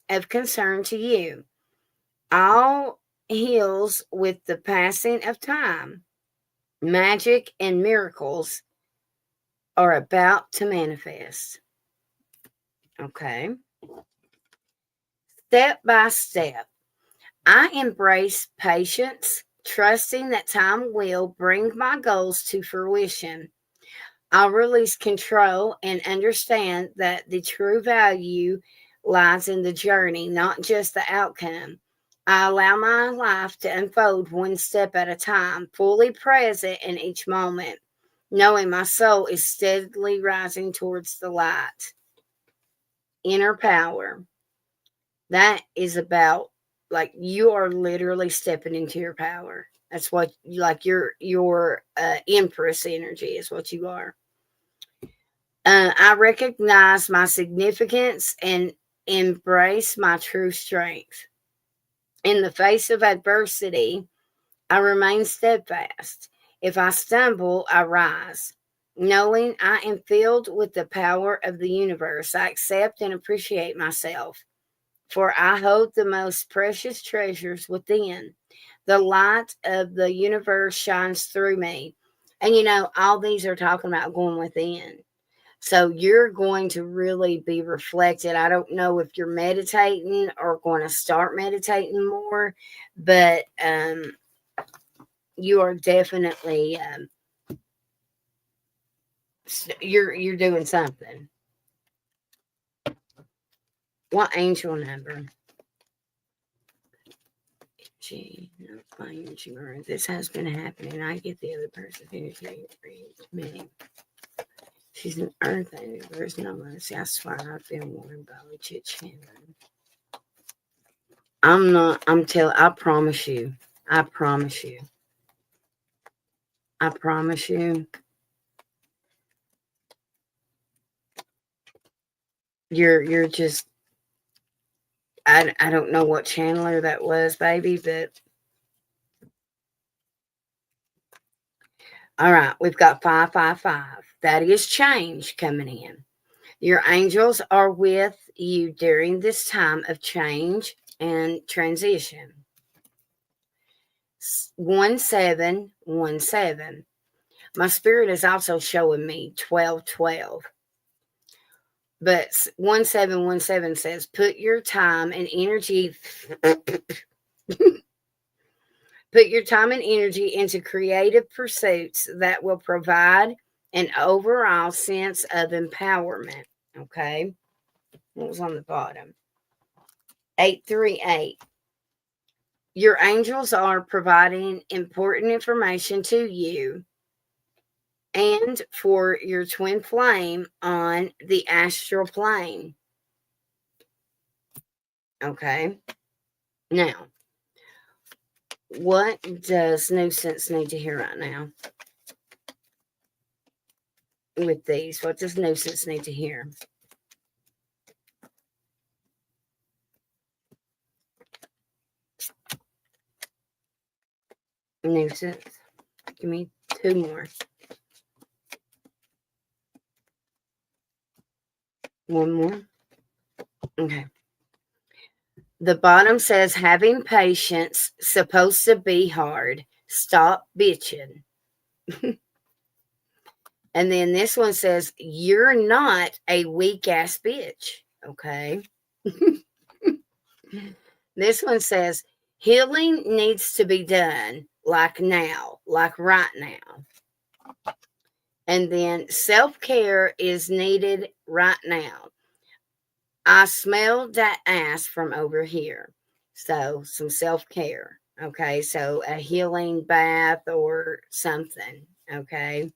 of concern to you. All heals with the passing of time. Magic and miracles are about to manifest. Okay. Step by step, I embrace patience, trusting that time will bring my goals to fruition. I'll release control and understand that the true value lies in the journey, not just the outcome. I allow my life to unfold one step at a time, fully present in each moment, knowing my soul is steadily rising towards the light. Inner power. That is about, like, you are literally stepping into your power. That's what, like, your empress energy is what you are. I recognize my significance and embrace my true strength. In the face of adversity, I remain steadfast. If I stumble, I rise. Knowing I am filled with the power of the universe, I accept and appreciate myself, for I hold the most precious treasures within. The light of the universe shines through me. And all these are talking about going within. So you're going to really be reflected. I don't know if you're meditating or going to start meditating more, but you are definitely you're doing something. What angel number? Gee, no claim this has been happening. I get the other person who's me. She's an earth angel. There's no mercy. I swear I've been warned by legit Shannon. I'm not, I promise you. I promise you. I promise you. You're just, I don't know what channeler that was, baby, but all right, we've got 555. That is change coming in. Your angels are with you during this time of change and transition. 1717. My spirit is also showing me 1212. But 1717 says, put your time and energy put your time and energy into creative pursuits that will provide an overall sense of empowerment. Okay. What was on the bottom? 838. Your angels are providing important information to you and for your twin flame on the astral plane. Okay. Now, what does Nuisance need to hear right now with these? What does Nuisance need to hear? Nuisance. Give me two more. One more. Okay. The bottom says having patience supposed to be hard. Stop bitching. And then this one says you're not a weak ass bitch. Okay. This one says healing needs to be done like now, like right now. And then self-care is needed right now. I smelled that ass from over here. So, some self care. Okay. So, a healing bath or something. Okay.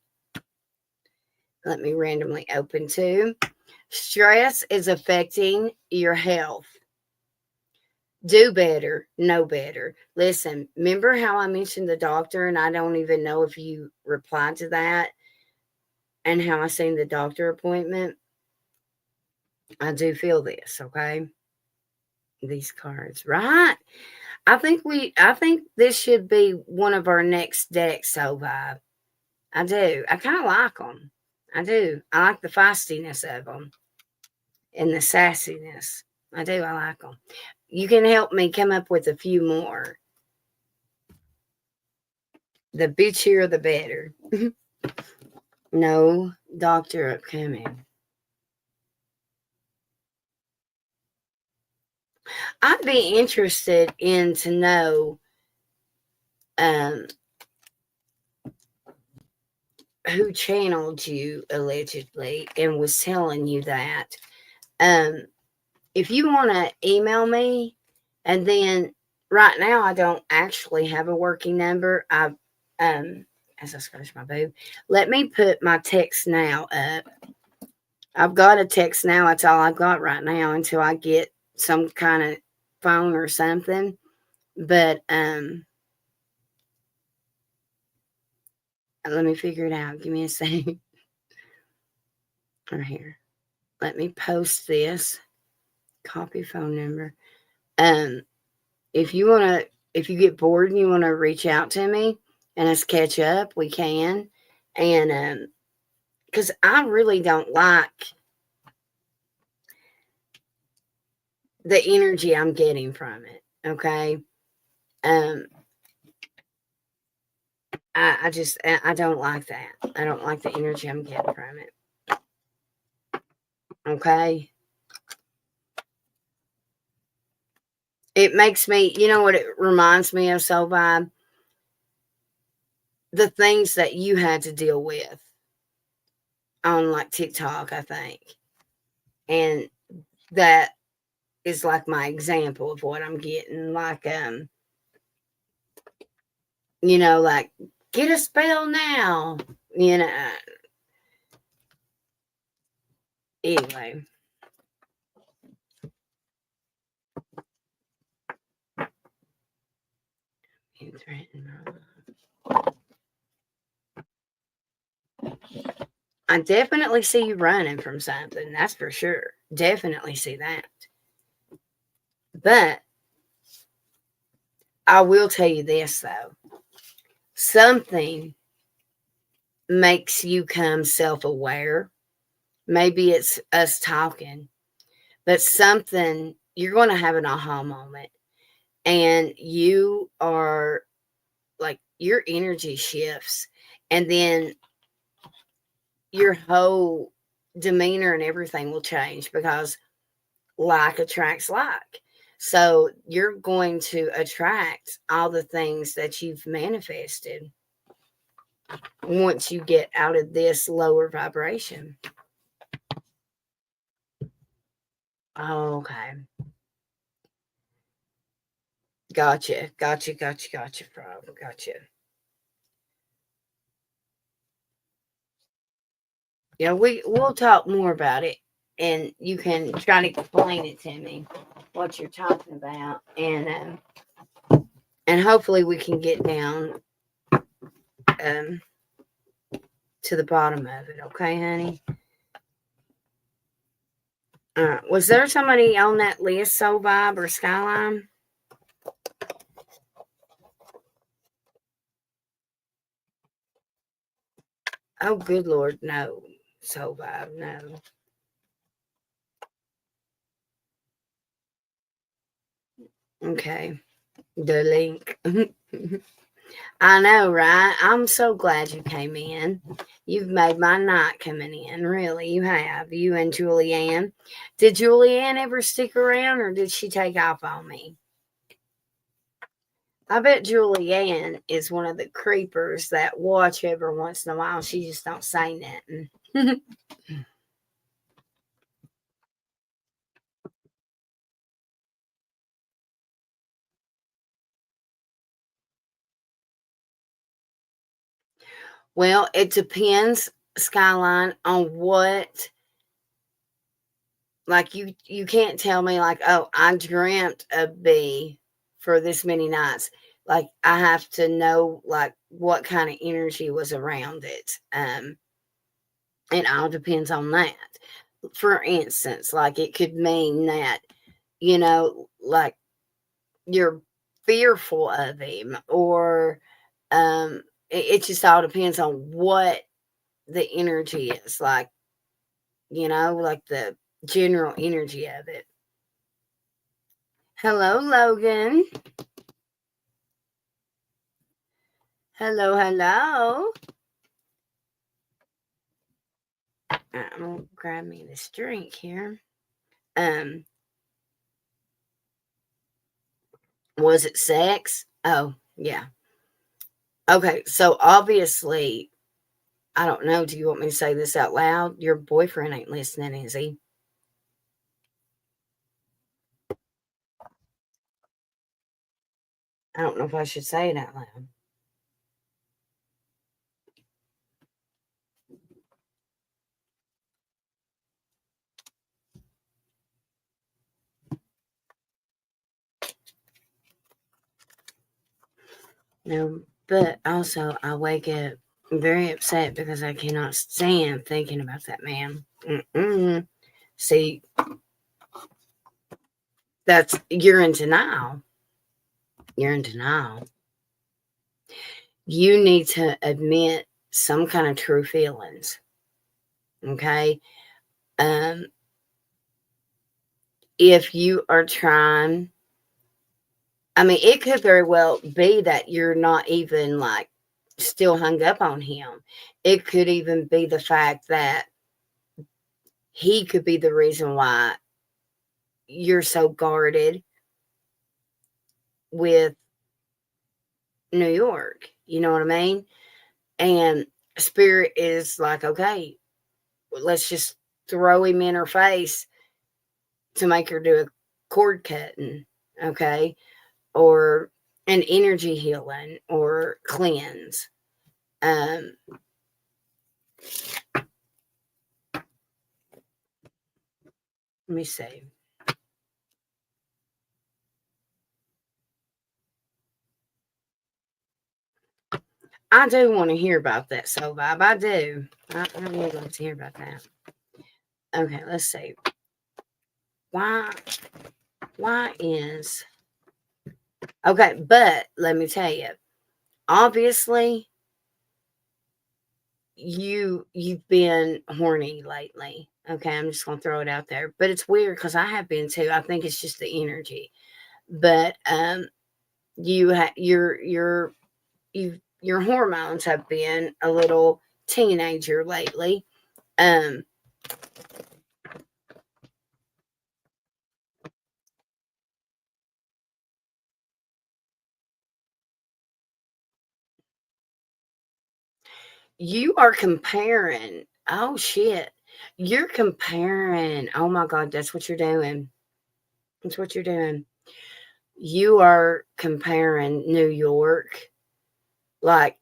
Let me randomly open two. Stress is affecting your health. Do better, know better. Listen, remember how I mentioned the doctor, and I don't even know if you replied to that, and how I seen the doctor appointment? I do feel this, okay? These cards, right? I think this should be one of our next decks, so vibe. I do. I kind of like them. I do. I like the feistiness of them and the sassiness. I do. I like them. You can help me come up with a few more. The bitchier, the better. No doctor upcoming. I'd be interested in to know um, who channeled you allegedly and was telling you that. If you want to email me, and then right now I don't actually have a working number. As I scratch my boob, let me put my text now up. I've got a text now. That's all I've got right now until I get some kind of phone or something. But let me figure it out. Give me a second. Right here. Let me post this. Copy phone number. If you want to, if you get bored and you want to reach out to me and us catch up, we can. And because I really don't like the energy I'm getting from it. Okay. Um, I don't like that. I don't like the energy I'm getting from it. Okay. It makes me, you know what it reminds me of, so vibe? The things that you had to deal with on like TikTok, I think. And that is like my example of what I'm getting. Like, like get a spell now. You know. Anyway. You threaten I definitely see you running from something. That's for sure. Definitely see that. But I will tell you this, though. Something makes you come self aware. Maybe it's us talking, but something, you're going to have an aha moment. And you are like, your energy shifts. And then your whole demeanor and everything will change because like attracts like. So you're going to attract all the things that you've manifested once you get out of this lower vibration. Okay. Gotcha. Frog. Gotcha. Yeah, we'll talk more about it, and you can try to explain it to me what you're talking about, and hopefully we can get down um to the bottom of it. Okay, honey. Was there somebody on that list, Soul Vibe or Skyline? Oh, good Lord, no. Soul Vibe, no. Okay, the link. I know, right? I'm so glad you came in. You've made my night coming in. Really, you have. You and Julianne. Did Julianne ever stick around or did she take off on me? I bet Julianne is one of the creepers that watch every once in a while. She just don't say nothing. Well, it depends, Skyline, on what, like you can't tell me like, oh, I dreamt a bee for this many nights. Like I have to know like what kind of energy was around it. It all depends on that. For instance, like it could mean that, like you're fearful of him, or it just all depends on what the energy is like, like the general energy of it. Hello, Logan. Hello, hello. I'm gonna grab me this drink here. Um, was it sex? Oh, yeah. Okay, so obviously, I don't know. Do you want me to say this out loud? Your boyfriend ain't listening, is he? I don't know if I should say it out loud. No, but also I wake up very upset because I cannot stand thinking about that man. Mm-mm. See, you're in denial. You're in denial. You need to admit some kind of true feelings. Okay. Um, if you are trying, I mean, it could very well be that you're not even like still hung up on him. It could even be the fact that he could be the reason why you're so guarded with New York. You know what I mean? And Spirit is like, okay, let's just throw him in her face to make her do a cord cutting, okay? Or an energy healing or cleanse. Um, let me see. I do want to hear about that, so Vibe. I do. I would like to hear about that. Okay, let's see. Why is okay, but let me tell you, obviously you've been horny lately. Okay, I'm just gonna throw it out there. But it's weird because I have been too. I think it's just the energy. But your hormones have been a little teenager lately. Um you are comparing. Oh shit. You're comparing. Oh my god, that's what you're doing. That's what you're doing. You are comparing New York, like,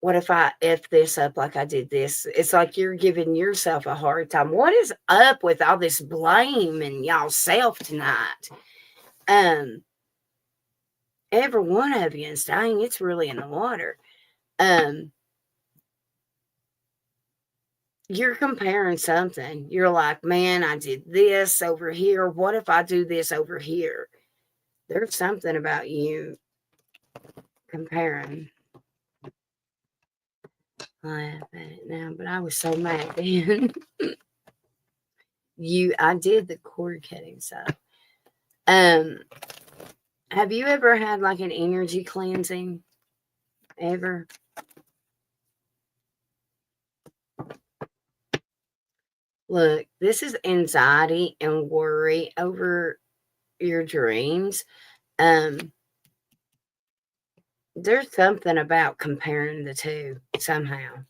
what if I F this up like I did this? It's like you're giving yourself a hard time. What is up with all this blame and y'all self tonight? Um, every one of you, and dang, it's really in the water. Um, you're comparing something. You're like, man, I did this over here. What if I do this over here? There's something about you comparing. I laugh at it now, but I was so mad then. I did the cord cutting stuff. Um, have you ever had like an energy cleansing? Ever? Look, this is anxiety and worry over your dreams. Um, there's something about comparing the two somehow.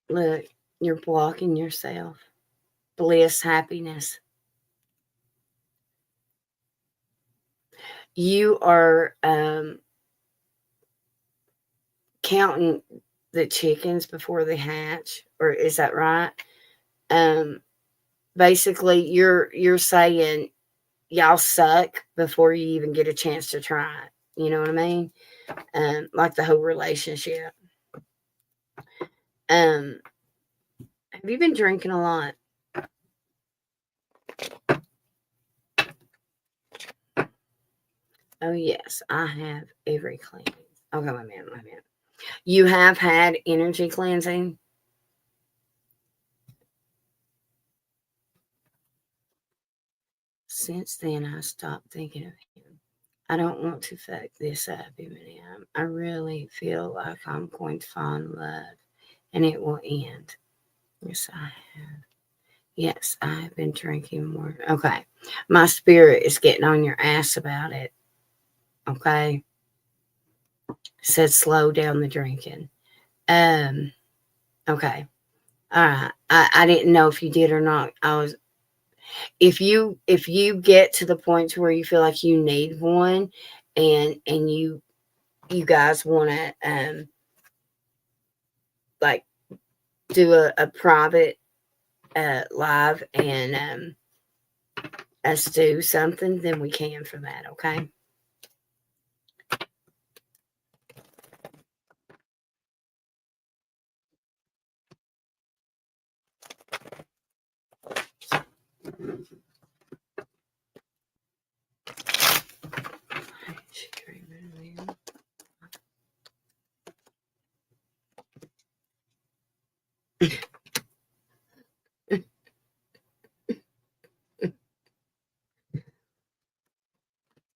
Look, you're blocking yourself. Bliss, happiness. You are counting the chickens before they hatch, or is that right? Um, basically, you're saying y'all suck before you even get a chance to try it. You know what I mean? Like the whole relationship. Um, have you been drinking a lot? Oh yes, I have every cleanse. Okay, wait a minute. You have had energy cleansing. Since then, I stopped thinking of him. I don't want to fuck this up, Eminem. I really feel like I'm going to fall in love and it will end. Yes, I have. Yes, I have been drinking more. Okay. My spirit is getting on your ass about it. Okay. Said slow down the drinking. Um, okay. All right. I didn't know if you did or not. I was if you get to the point to where you feel like you need one and you guys want to like do a private live and us do something, then we can for that, okay?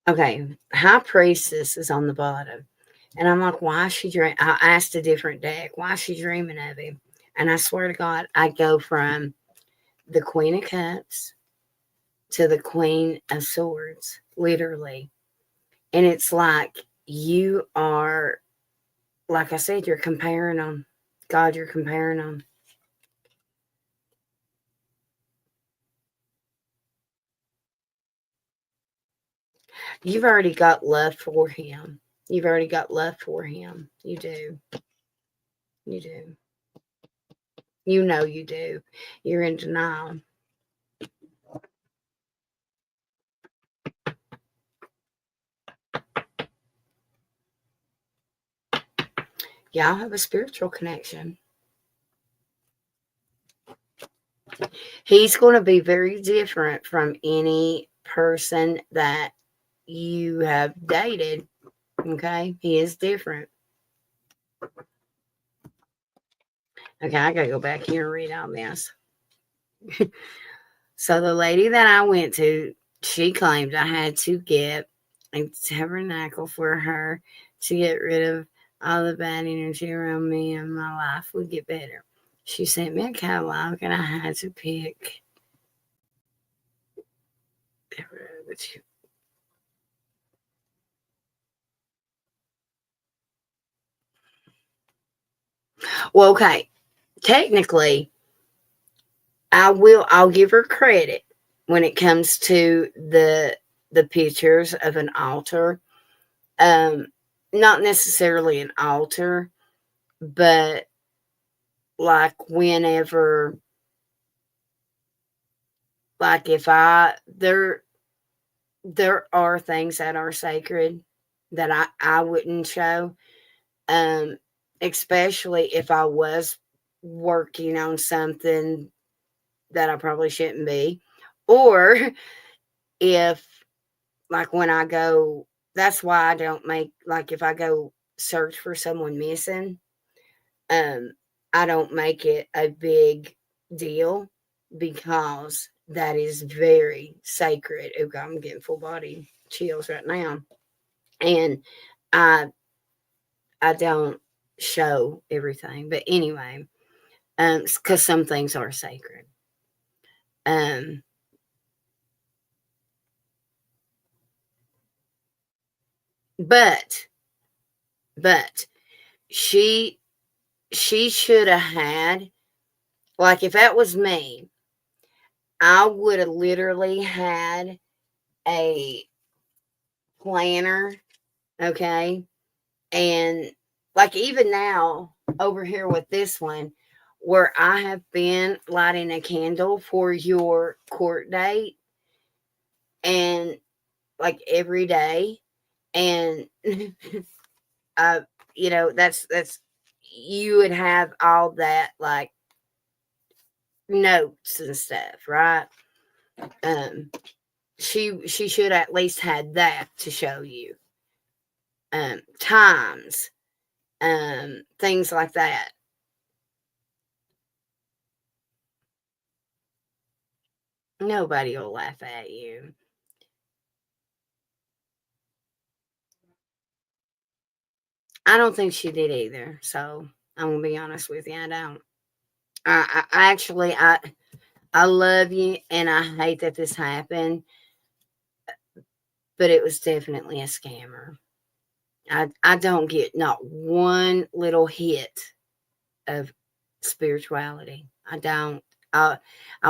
Okay, High Priestess is on the bottom. And I'm like, why is she dreaming? I asked a different deck, why is she dreaming of him? And I swear to God, I go from the Queen of Cups to the Queen of Swords, literally. And it's like you are, like I said, you're comparing them. God, you're comparing them. You've already got love for him. You've already got love for him. You do. You do. You know you do. You're in denial. Y'all have a spiritual connection. He's going to be very different from any person that you have dated. Okay? He is different. Okay, I got to go back here and read all this. So the lady that I went to, she claimed I had to get a tabernacle for her to get rid of all the bad energy around me and my life would get better. She sent me a catalog and I had to pick. Well, okay. Technically, I'll give her credit when it comes to the pictures of an altar. Not necessarily an altar, but like whenever, like if there are things that are sacred that I wouldn't show, um especially if I was working on something that I probably shouldn't be, or if, like, when I go, that's why I don't make, like, if I go search for someone missing, um I don't make it a big deal because that is very sacred. Oh God, I'm getting full body chills right now. And I I don't show everything. But anyway, because some things are sacred. Um but but she she should have had, like, if that was me, I would have literally had a planner, okay? And like even now over here with this one, where I have been lighting a candle for your court date, and like every day, and uh that's you would have all that, like, notes and stuff, right? um she should at least had that to show you, times, things like that. Nobody will laugh at you. I don't think she did either. So I'm gonna be honest with you. I don't. I actually I love you, and I hate that this happened, but it was definitely a scammer. I don't get not one little hit of spirituality. I don't. I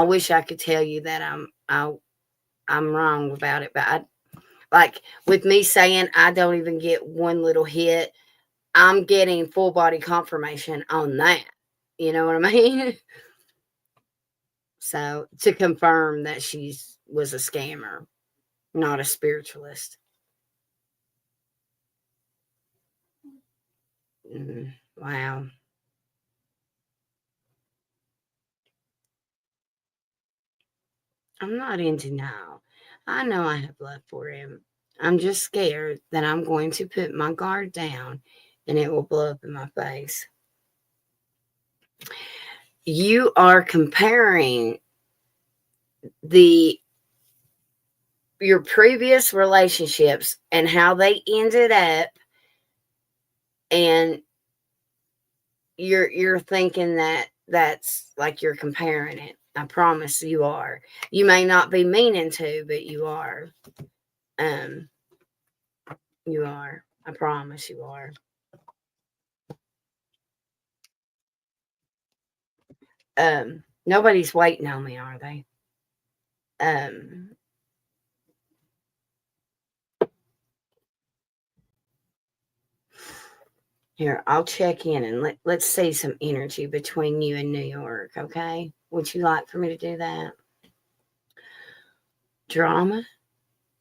wish I could tell you that I'm wrong about it, but like with me saying I don't even get one little hit, I'm getting full body confirmation on that. You know what I mean? So to confirm that she was a scammer, not a spiritualist. Wow. I'm not in denial. I know I have love for him. I'm just scared that I'm going to put my guard down and it will blow up in my face. You are comparing the your previous relationships and how they ended up, and you're thinking that that's like you're comparing it. I promise you are. You may not be meaning to, but you are. Um, you are. I promise you are. Nobody's waiting on me, are they? Um, Here, I'll check in and let's see some energy between you and New York, okay? Would you like for me to do that? Drama?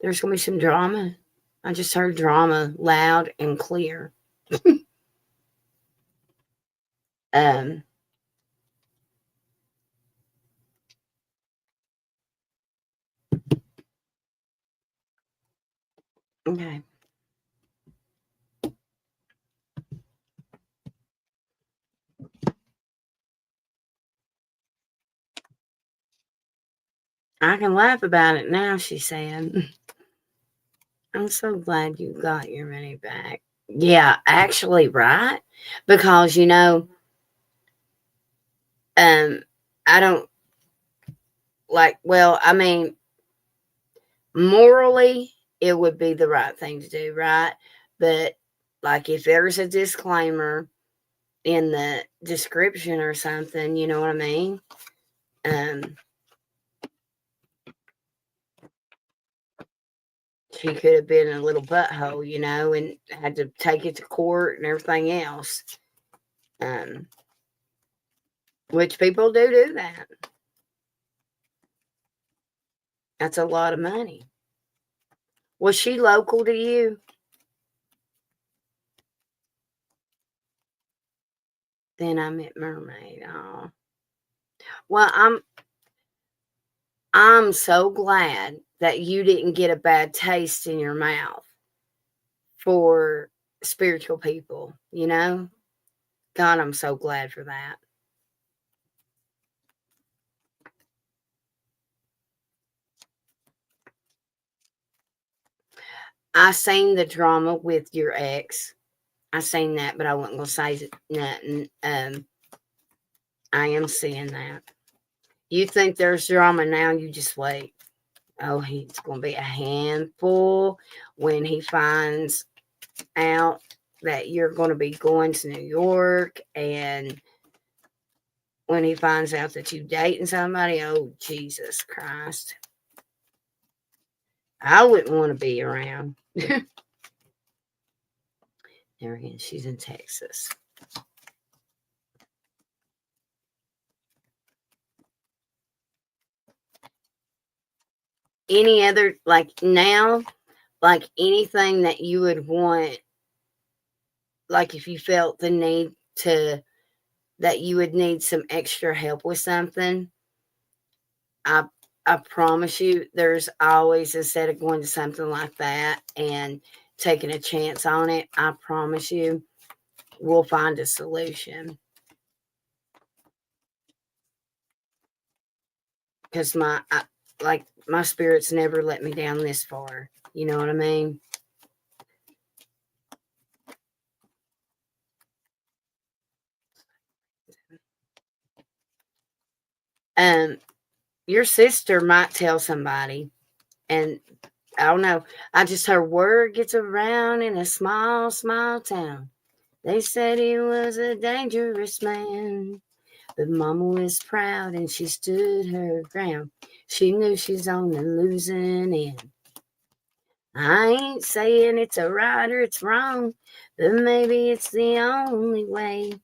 There's going to be some drama. I just heard drama loud and clear. um, okay. I can laugh about it now, she said. I'm so glad you got your money back. Yeah, actually, right? Because, I don't well, I mean, morally, it would be the right thing to do, right? But, like, if there's a disclaimer in the description or something, you know what I mean? She could have been a little butthole, and had to take it to court and everything else. Which people do that. That's a lot of money. Was she local to you? Then I met Mermaid. Oh. Well, I'm so glad that you didn't get a bad taste in your mouth for spiritual people, God, I'm so glad for that. I seen the drama with your ex. I seen that, but I wasn't gonna say nothing. I am seeing that. You think there's drama now? You just wait. Oh, he's gonna be a handful when he finds out that you're gonna be going to New York, and when he finds out that you dating somebody. Oh, Jesus Christ! I wouldn't want to be around. There again, she's in Texas. Any other, like now, like anything that you would want, like if you felt the need that you would need some extra help with something, I promise you, there's always, instead of going to something like that and taking a chance on it, I promise you, we'll find a solution. Because my spirits never let me down this far. You know what I mean? Your sister might tell somebody, and I don't know. I just heard word gets around in a small, small town. They said he was a dangerous man. But Mama was proud and she stood her ground. She knew she's on the losing end. I ain't saying it's a right or it's wrong, but maybe it's the only way.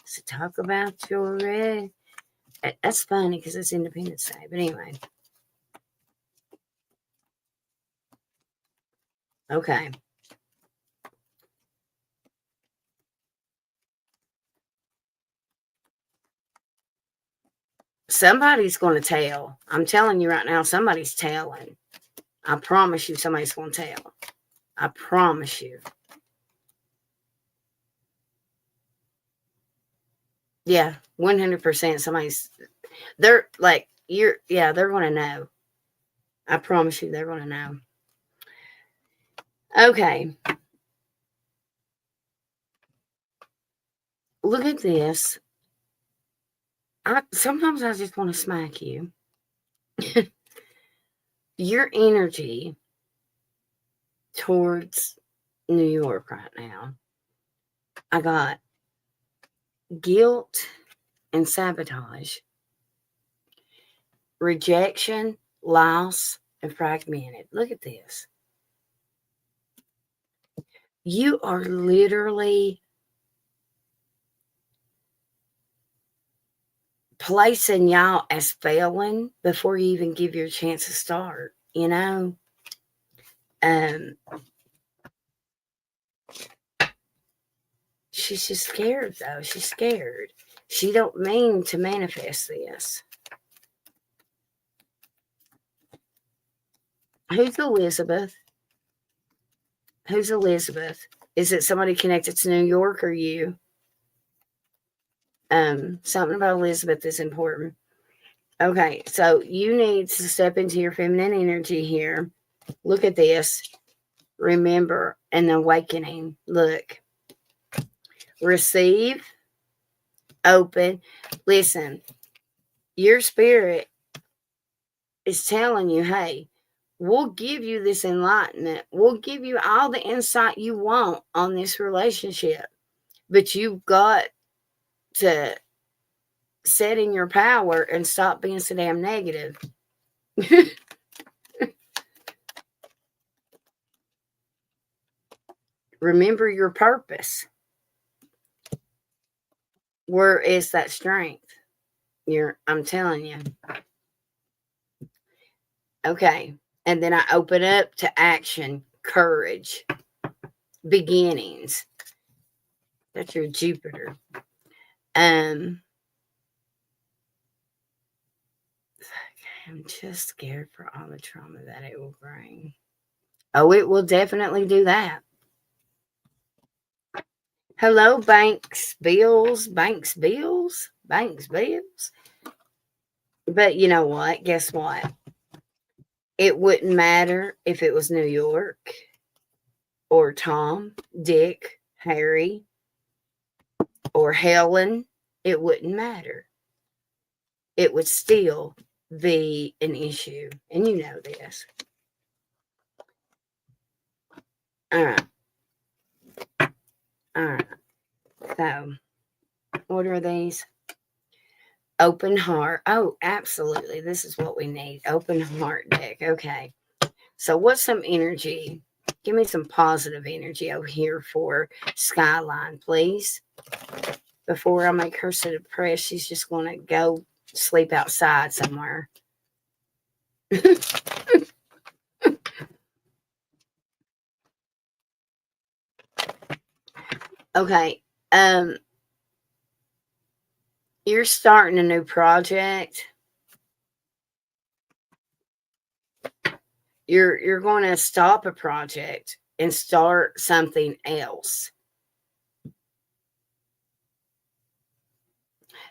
So talk about your red. That's funny because it's Independence Day. But anyway. Okay. Somebody's going to tell. I'm telling you right now, somebody's telling. I promise you somebody's going to tell. I promise you. Yeah, 100% somebody's, they're like, they're going to know. I promise you they're going to know. Okay. Look at this. Sometimes I just want to smack you. Your energy towards New York right now, I got guilt and sabotage, rejection, loss, and fragmented. Look at this. You are literally placing y'all as failing before you even give your chance to start, you know? She's just scared though. She's scared. She don't mean to manifest this. Who's Elizabeth? Who's Elizabeth? Is it somebody connected to New York or you? Something about Elizabeth is important. Okay, so you need to step into your feminine energy here. Look at this. Remember an awakening. Look. Receive. Open. Listen. Your spirit is telling you, hey, we'll give you this enlightenment. We'll give you all the insight you want on this relationship. But you've got to set in your power and stop being so damn negative. Remember your purpose. Where is that strength? I'm telling you. Okay. And then I open up to action, courage, beginnings. That's your Jupiter. I'm just scared for all the trauma that it will bring. Oh, it will definitely do that. Hello, Banks Bills. But you know what? Guess what? It wouldn't matter if it was New York or Tom, Dick, Harry, or Helen. It wouldn't matter. It would still be an issue. And you know this. All right. So, what are these? Open heart. Oh, absolutely. This is what we need. Open heart deck. Okay. So, what's some energy? Give me some positive energy over here for Skyline, please. Before I make her so depressed, she's just going to go sleep outside somewhere. Okay. You're starting a new project. You're going to stop a project and start something else.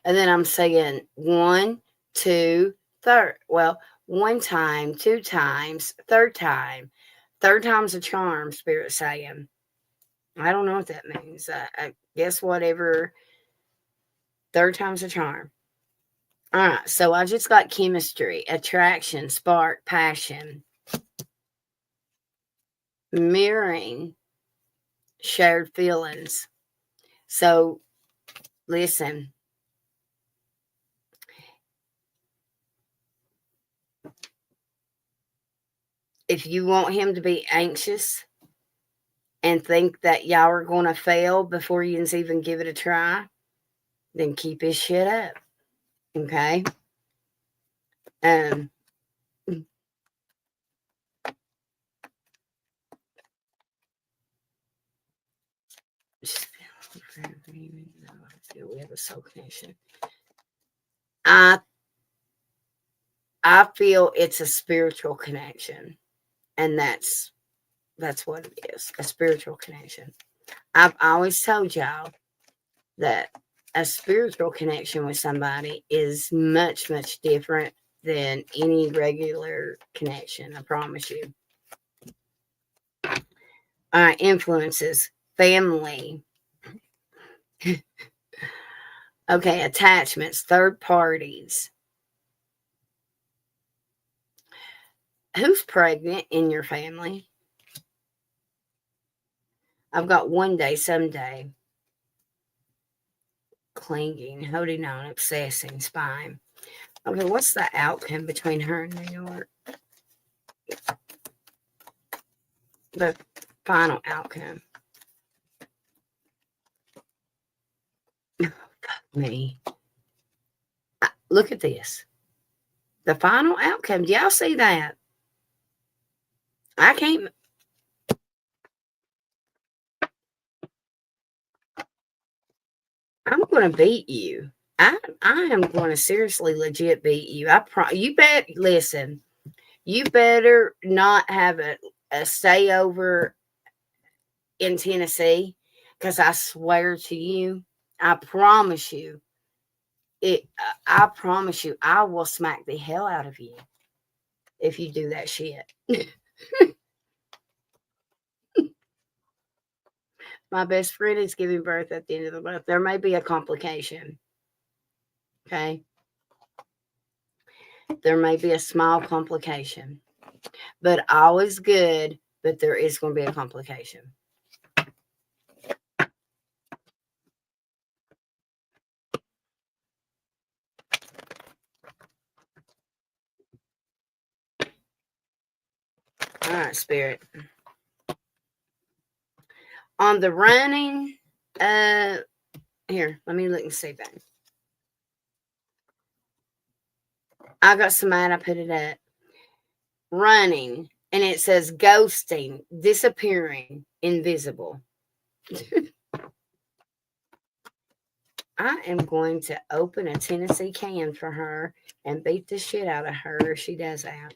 And then I'm saying 1, 2, third. Well, 1 time, 2 times, third time. Third time's a charm, Spirit saying. I don't know what that means. I guess whatever. Third time's a charm. All right. So I just got chemistry, attraction, spark, passion, mirroring, shared feelings. So listen. If you want him to be anxious and think that y'all are going to fail before you can even give it a try, then keep his shit up. Okay? We have a soul connection. I feel it's a spiritual connection. And that's what it is, a spiritual connection. I've always told y'all that a spiritual connection with somebody is much, much different than any regular connection. I promise you. Influences, family. Okay, attachments, third parties. Who's pregnant in your family? I've got one day, someday. Clinging, holding on, obsessing, spine. Okay, what's the outcome between her and New York? The final outcome. Oh, fuck me. Look at this. The final outcome. Do y'all see that? I can't. I'm going to beat you. I am going to seriously legit beat you. You bet. Listen, you better not have a stay over in Tennessee, because I swear to you, I promise you, I promise you, I will smack the hell out of you if you do that shit. My best friend is giving birth at the end of the month. There may be a complication. Okay. There may be a small complication, but all is good, but there is going to be a complication. All right, Spirit. On the running, here, let me look and see that. I got some mad, I put it up. Running, and it says ghosting, disappearing, invisible. I am going to open a Tennessee can for her and beat the shit out of her if she does that.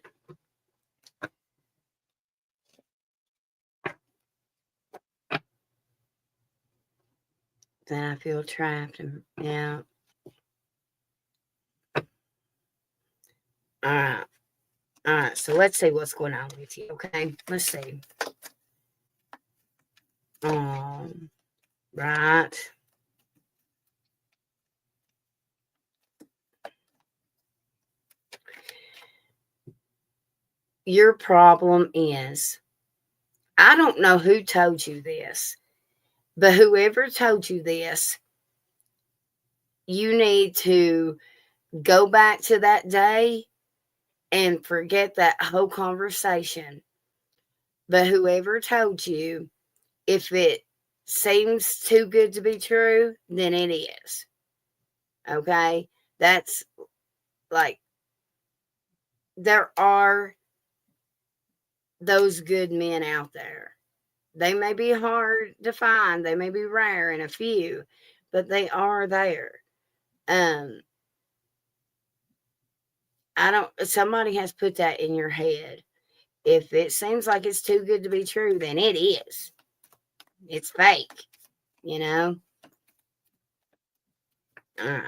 Then I feel trapped. And yeah. All right. All right. So let's see what's going on with you. Okay. Let's see. Right. Your problem is, I don't know who told you this, but whoever told you this, you need to go back to that day and forget that whole conversation. But whoever told you, if it seems too good to be true, then it is. Okay? That's like, there are those good men out there. They may be hard to find, they may be rare in a few, but they are there. Somebody has put that in your head. If it seems like it's too good to be true, then it is. It's fake, you know? All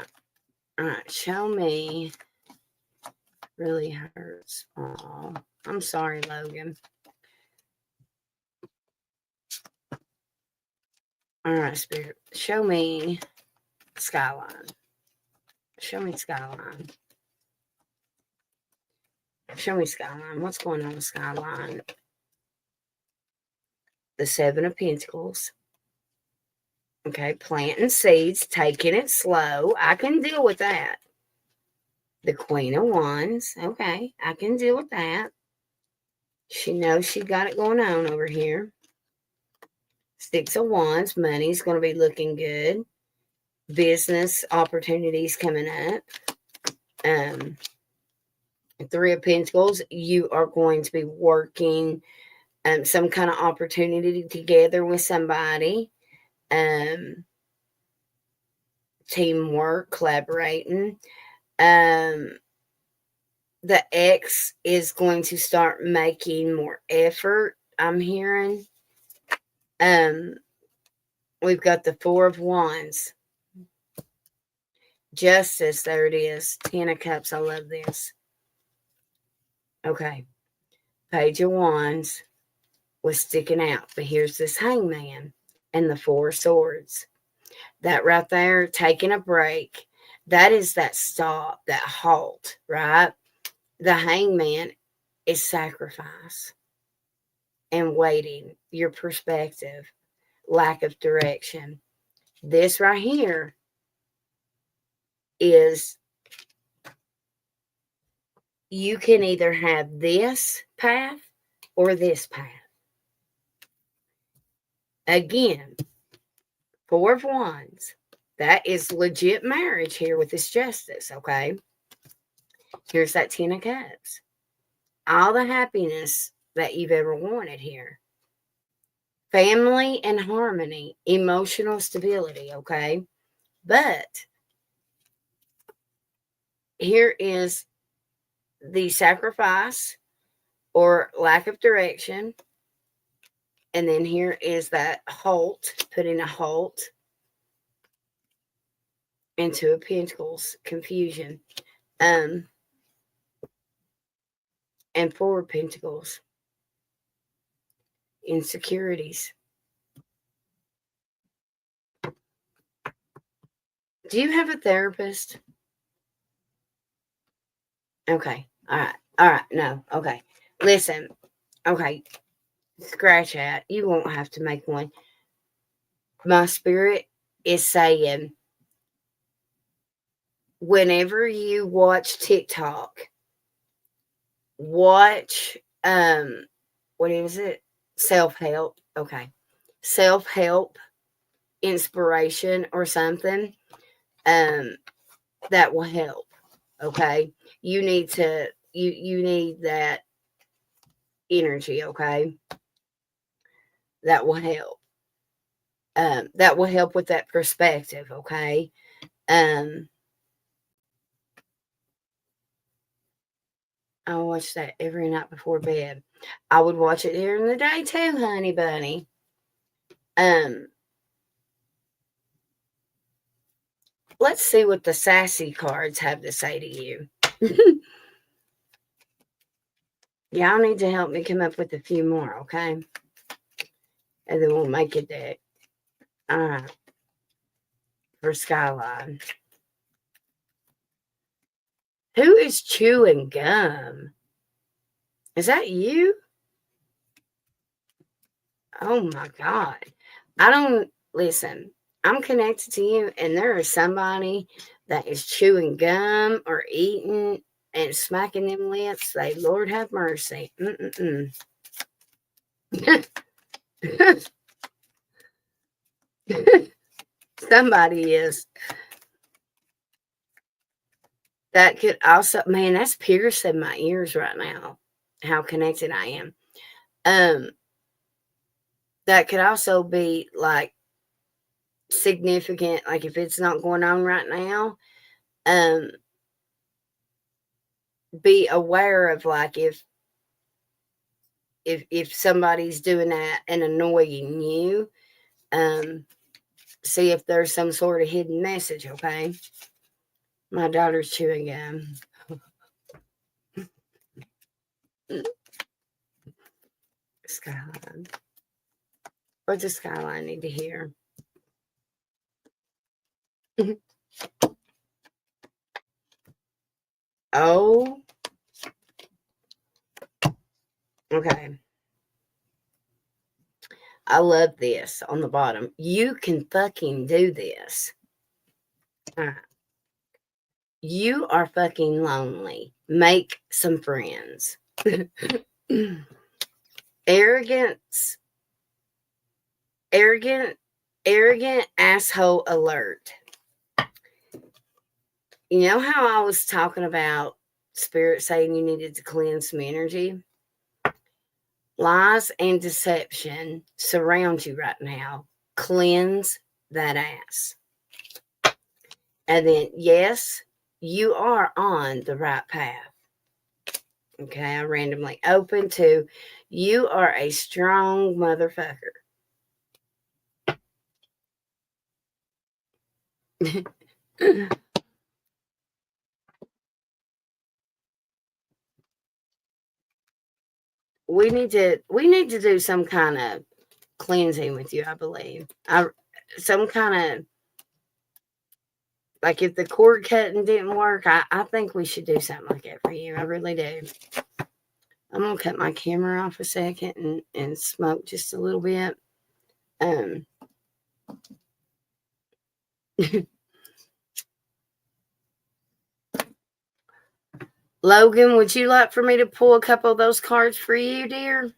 right. Show me. Really hurts. Oh, I'm sorry, Logan. All right, Spirit. Show me Skyline. Show me Skyline. Show me Skyline. What's going on with Skyline? The Seven of Pentacles. Okay, planting seeds, taking it slow. I can deal with that. The Queen of Wands. Okay, I can deal with that. She knows she got it going on over here. Six of Wands. Money's going to be looking good. Business opportunities coming up. Three of Pentacles. You are going to be working some kind of opportunity together with somebody. Teamwork, collaborating. The ex is going to start making more effort, I'm hearing. We've got the Four of Wands. Justice, there it is. 10 of Cups, I love this. Okay. Page of Wands was sticking out, but here's this Hangman and the Four of Swords. That right there, taking a break, that is that stop, that halt, right? The Hangman is sacrifice and waiting, your perspective, lack of direction. This right here is, you can either have this path or this path. Again, Four of Wands. That is legit marriage here with this Justice, okay? Here's that 10 of Cups. All the happiness that you've ever wanted here. Family and harmony, emotional stability, okay? But here is the sacrifice or lack of direction. And then here is that halt, putting a halt into a Pentacles, confusion. And 4 of Pentacles, insecurities. Do you have a therapist? Okay. All right. No. Okay. Listen. Okay. Scratch that. You won't have to make one. My spirit is saying, whenever you watch TikTok, watch what is it? Self-help. Okay. Self-help, inspiration or something. That will help. Okay. You need that energy, okay? That will help. That will help with that perspective, okay? I watch that every night before bed. I would watch it during the day too, honey bunny. Let's see what the sassy cards have to say to you. Y'all need to help me come up with a few more, okay? And then we'll make it deck. All right. For Skyline. Who is chewing gum? Is that you? Oh my God. Listen, I'm connected to you, and there is somebody that is chewing gum or eating and smacking them lips. Say, Lord have mercy. Somebody is. That could also, man, that's piercing my ears right now, how connected I am. That could also be like significant, like if it's not going on right now, be aware of like if somebody's doing that and annoying you, see if there's some sort of hidden message, okay? My daughter's chewing gum. Skyline. What does Skyline need to hear? Oh. Okay. I love this on the bottom. You can fucking do this. All right. You are fucking lonely. Make some friends. Arrogant asshole alert. You know how I was talking about Spirit saying you needed to cleanse some energy? Lies and deception surround you right now. Cleanse that ass. And then, yes, you are on the right path. Okay, I randomly opened to you are a strong motherfucker. we need to do some kind of cleansing with you, I believe. Some kind of, like if the cord cutting didn't work, I think we should do something like that for you. I really do. I'm gonna cut my camera off a second and smoke just a little bit. Logan, would you like for me to pull a couple of those cards for you, dear?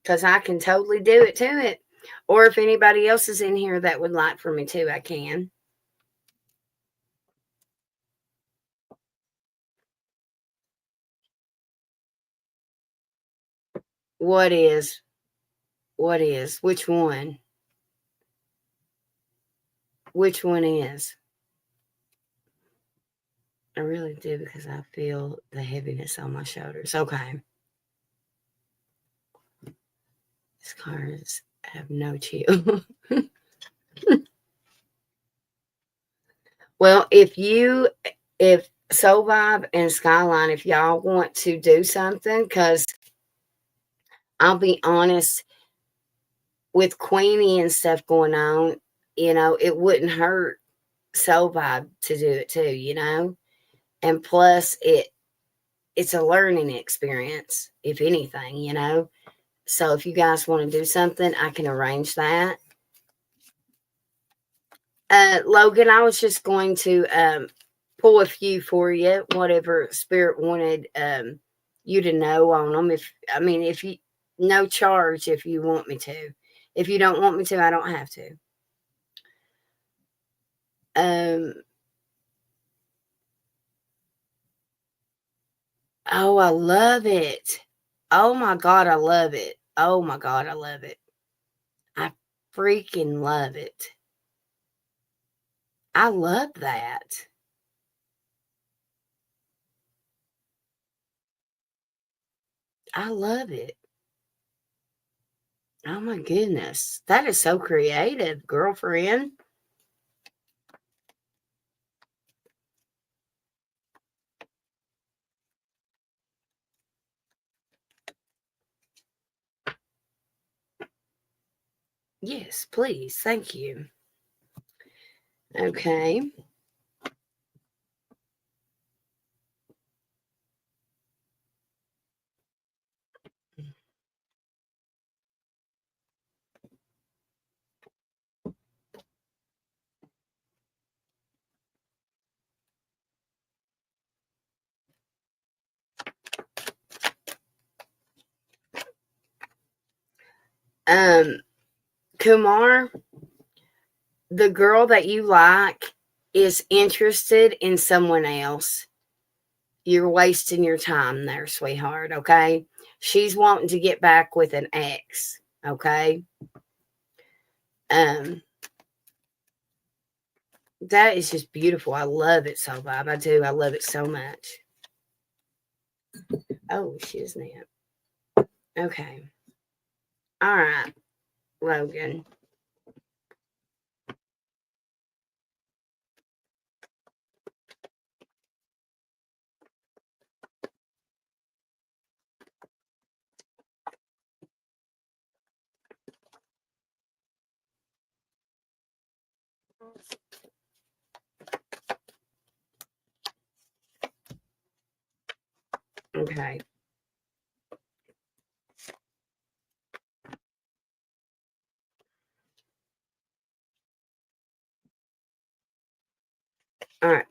Because I can totally do it to it. Or if anybody else is in here that would like for me to, I can. What is? What is? Which one? Which one is? I really do because I feel the heaviness on my shoulders. Okay. These cards have no chill. Well, if Soul Vibe and Skyline, if y'all want to do something, because I'll be honest, with Queenie and stuff going on, it wouldn't hurt Soul Vibe to do it too, and plus it's a learning experience, if anything. So if you guys want to do something, I can arrange that. Logan, I was just going to pull a few for you, whatever Spirit wanted you to know on them. If you, no charge if you want me to. If you don't want me to, I don't have to. Oh, I love it. Oh my God, I love it. Oh my God, I love it. I freaking love it. I love that. I love it. Oh my goodness. That is so creative, girlfriend. Yes, please. Thank you. Okay. Kumar, the girl that you like is interested in someone else. You're wasting your time there, sweetheart, okay? She's wanting to get back with an ex, okay? That is just beautiful. I love it so, Bob. I do. I love it so much. Oh, shiznit. Okay. All right, Logan. Okay. All right.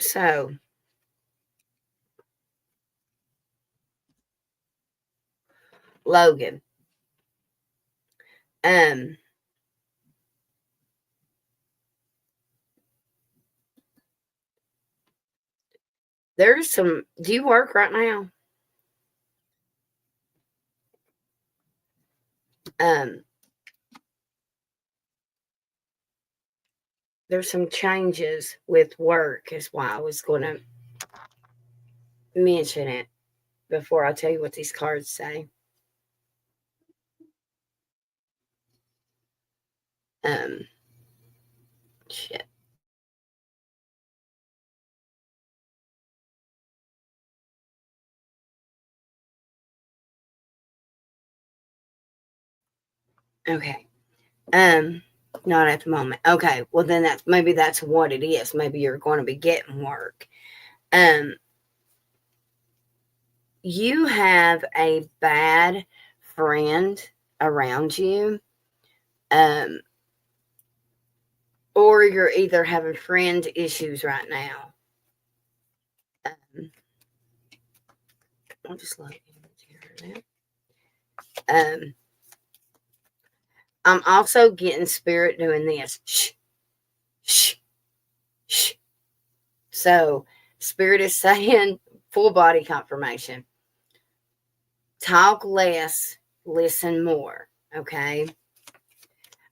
So, Logan. There's some. Do you work right now? Um, there's some changes with work, is why I was going to mention it before I tell you what these cards say. Shit. Okay. Not at the moment. Okay. Well, then that's what it is. Maybe you're going to be getting work. You have a bad friend around you. Or you're either having friend issues right now. I'll just let you know. I'm also getting Spirit doing this. Shh, shh, shh. So Spirit is saying full body confirmation. talk less, listen more. Okay.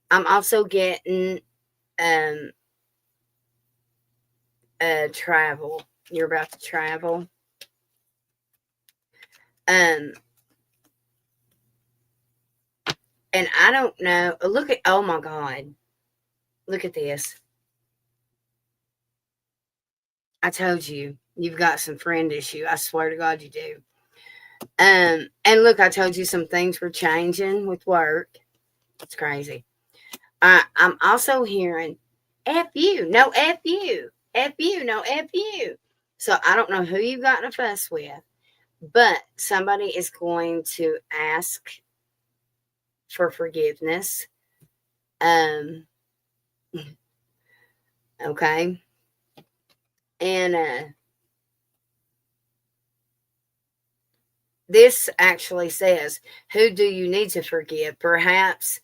I'm also getting travel. You're about to travel. And I don't know. Look at, oh my God. Look at this. I told you, you've got some friend issue. I swear to God you do. And look, I told you some things were changing with work. It's crazy. I'm also hearing F you, no F you, F you, no F you. So I don't know who you got in a fuss with, but somebody is going to ask for forgiveness. Okay. And this actually says, who do you need to forgive? Perhaps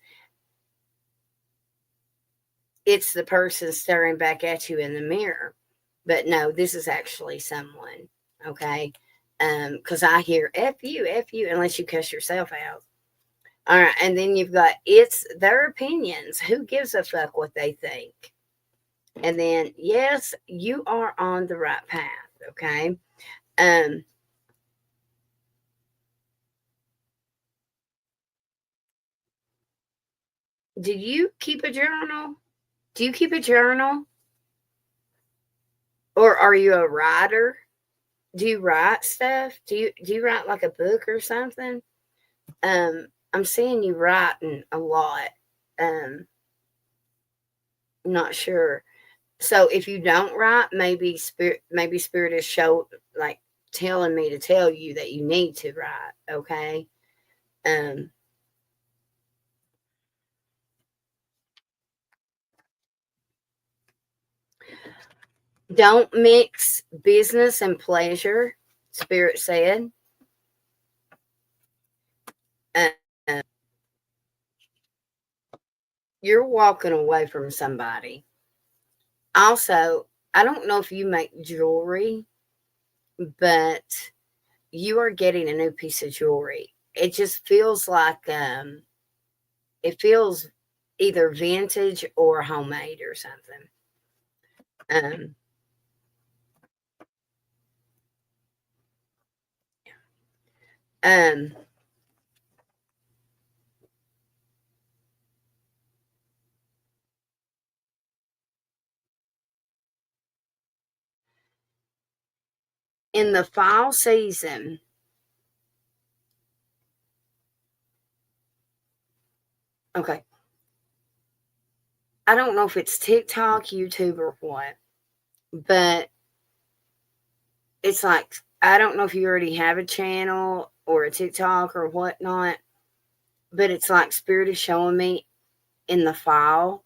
it's the person staring back at you in the mirror. But no, this is actually someone. Okay. Because I hear F you, unless you cuss yourself out. All right. And then you've got, it's their opinions. Who gives a fuck what they think? And then, yes, you are on the right path. Okay. Do you keep a journal? Do you keep a journal? Or are you a writer? Do you write stuff? Do you write like a book or something? I'm seeing you writing a lot. I'm not sure. So if you don't write, maybe spirit is like telling me to tell you that you need to write. Okay. Um, don't mix business and pleasure. Spirit said. Uh, you're walking away from somebody. Also, I don't know if you make jewelry, but you are getting a new piece of jewelry. It just feels like it feels either vintage or homemade or something. Um, um, in the fall season, okay, I don't know if it's TikTok, YouTube, or what, but it's like, I don't know if you already have a channel or a TikTok or whatnot, but it's like Spirit is showing me in the fall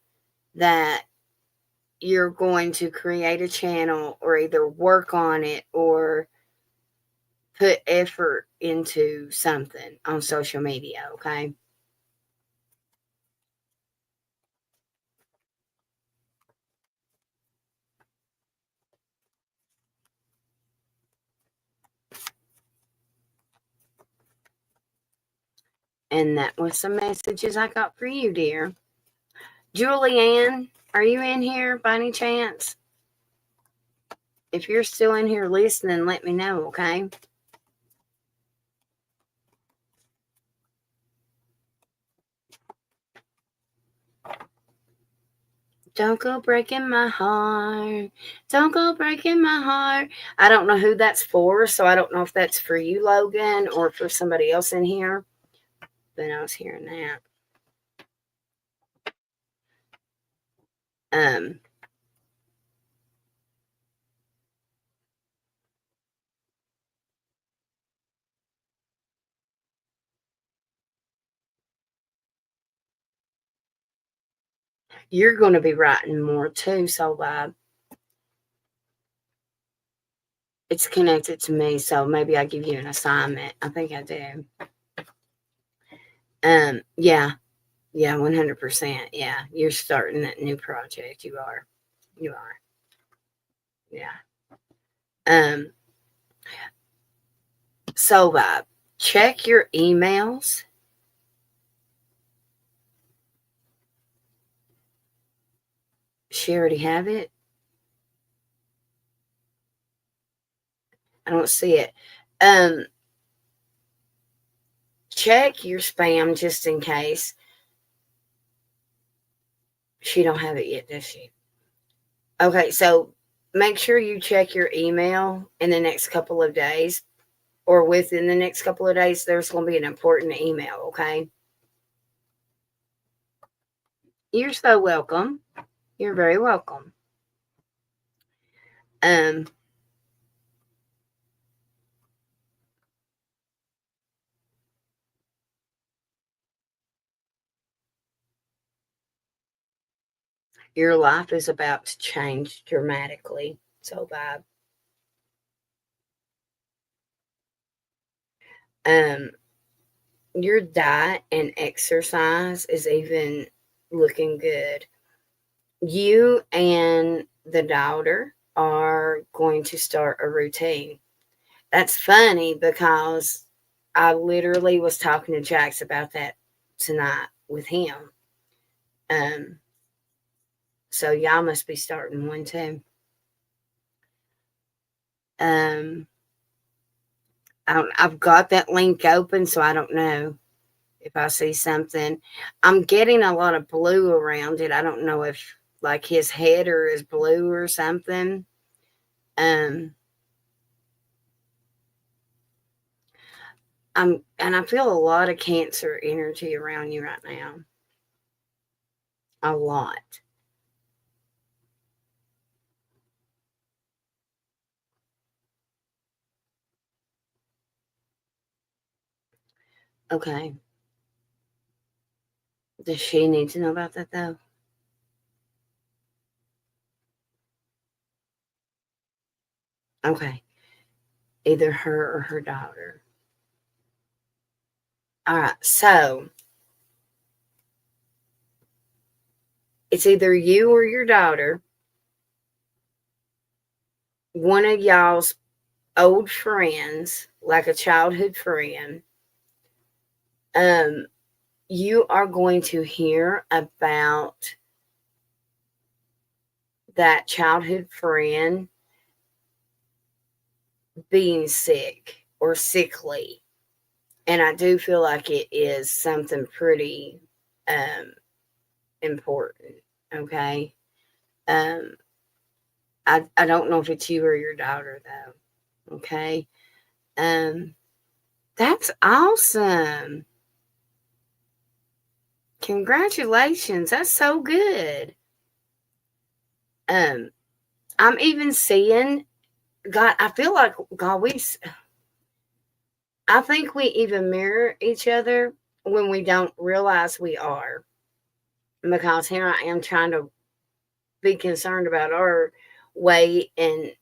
that you're going to create a channel or either work on it or put effort into something on social media, okay? And that was some messages I got for you, dear. Julianne, are you in here by any chance? If you're still in here listening, let me know, okay? Don't go breaking my heart. Don't go breaking my heart. I don't know who that's for, so I don't know if that's for you, Logan, or for somebody else in here. But I was hearing that. Um, you're going to be writing more too, Soul Vibe. It's connected to me, so maybe I give you an assignment. I think I do. Yeah, 100%. Yeah, you're starting that new project. You are. You are. Yeah. Um, Soul Vibe. check your emails. She already have it? I don't see it. Check your spam just in case. She don't have it yet, does she? Okay, so make sure you check your email in the next couple of days or within the next couple of days. There's going to be an important email, okay? You're so welcome. You're very welcome. Your life is about to change dramatically. So bad. Your diet and exercise is even looking good. You and the daughter are going to start a routine. That's funny because I literally was talking to Jax about that tonight with him. Um, so y'all must be starting one too. I've got that link open, so I don't know if I see something. I'm getting a lot of blue around it. I don't know if like his header is blue or something. And I feel a lot of Cancer energy around you right now. A lot. Okay. Does she need to know about that though? Okay. Either her or her daughter. All right. So it's either you or your daughter. One of y'all's old friends, like a childhood friend, you are going to hear about that childhood friend being sick or sickly. And I do feel like it is something pretty important. Okay. Um, I don't know if it's you or your daughter though. Okay. Um, that's awesome. Congratulations. That's so good. Um, I'm even seeing God, I feel like God, I think we even mirror each other when we don't realize we are. Because here I am trying to be concerned about our weight and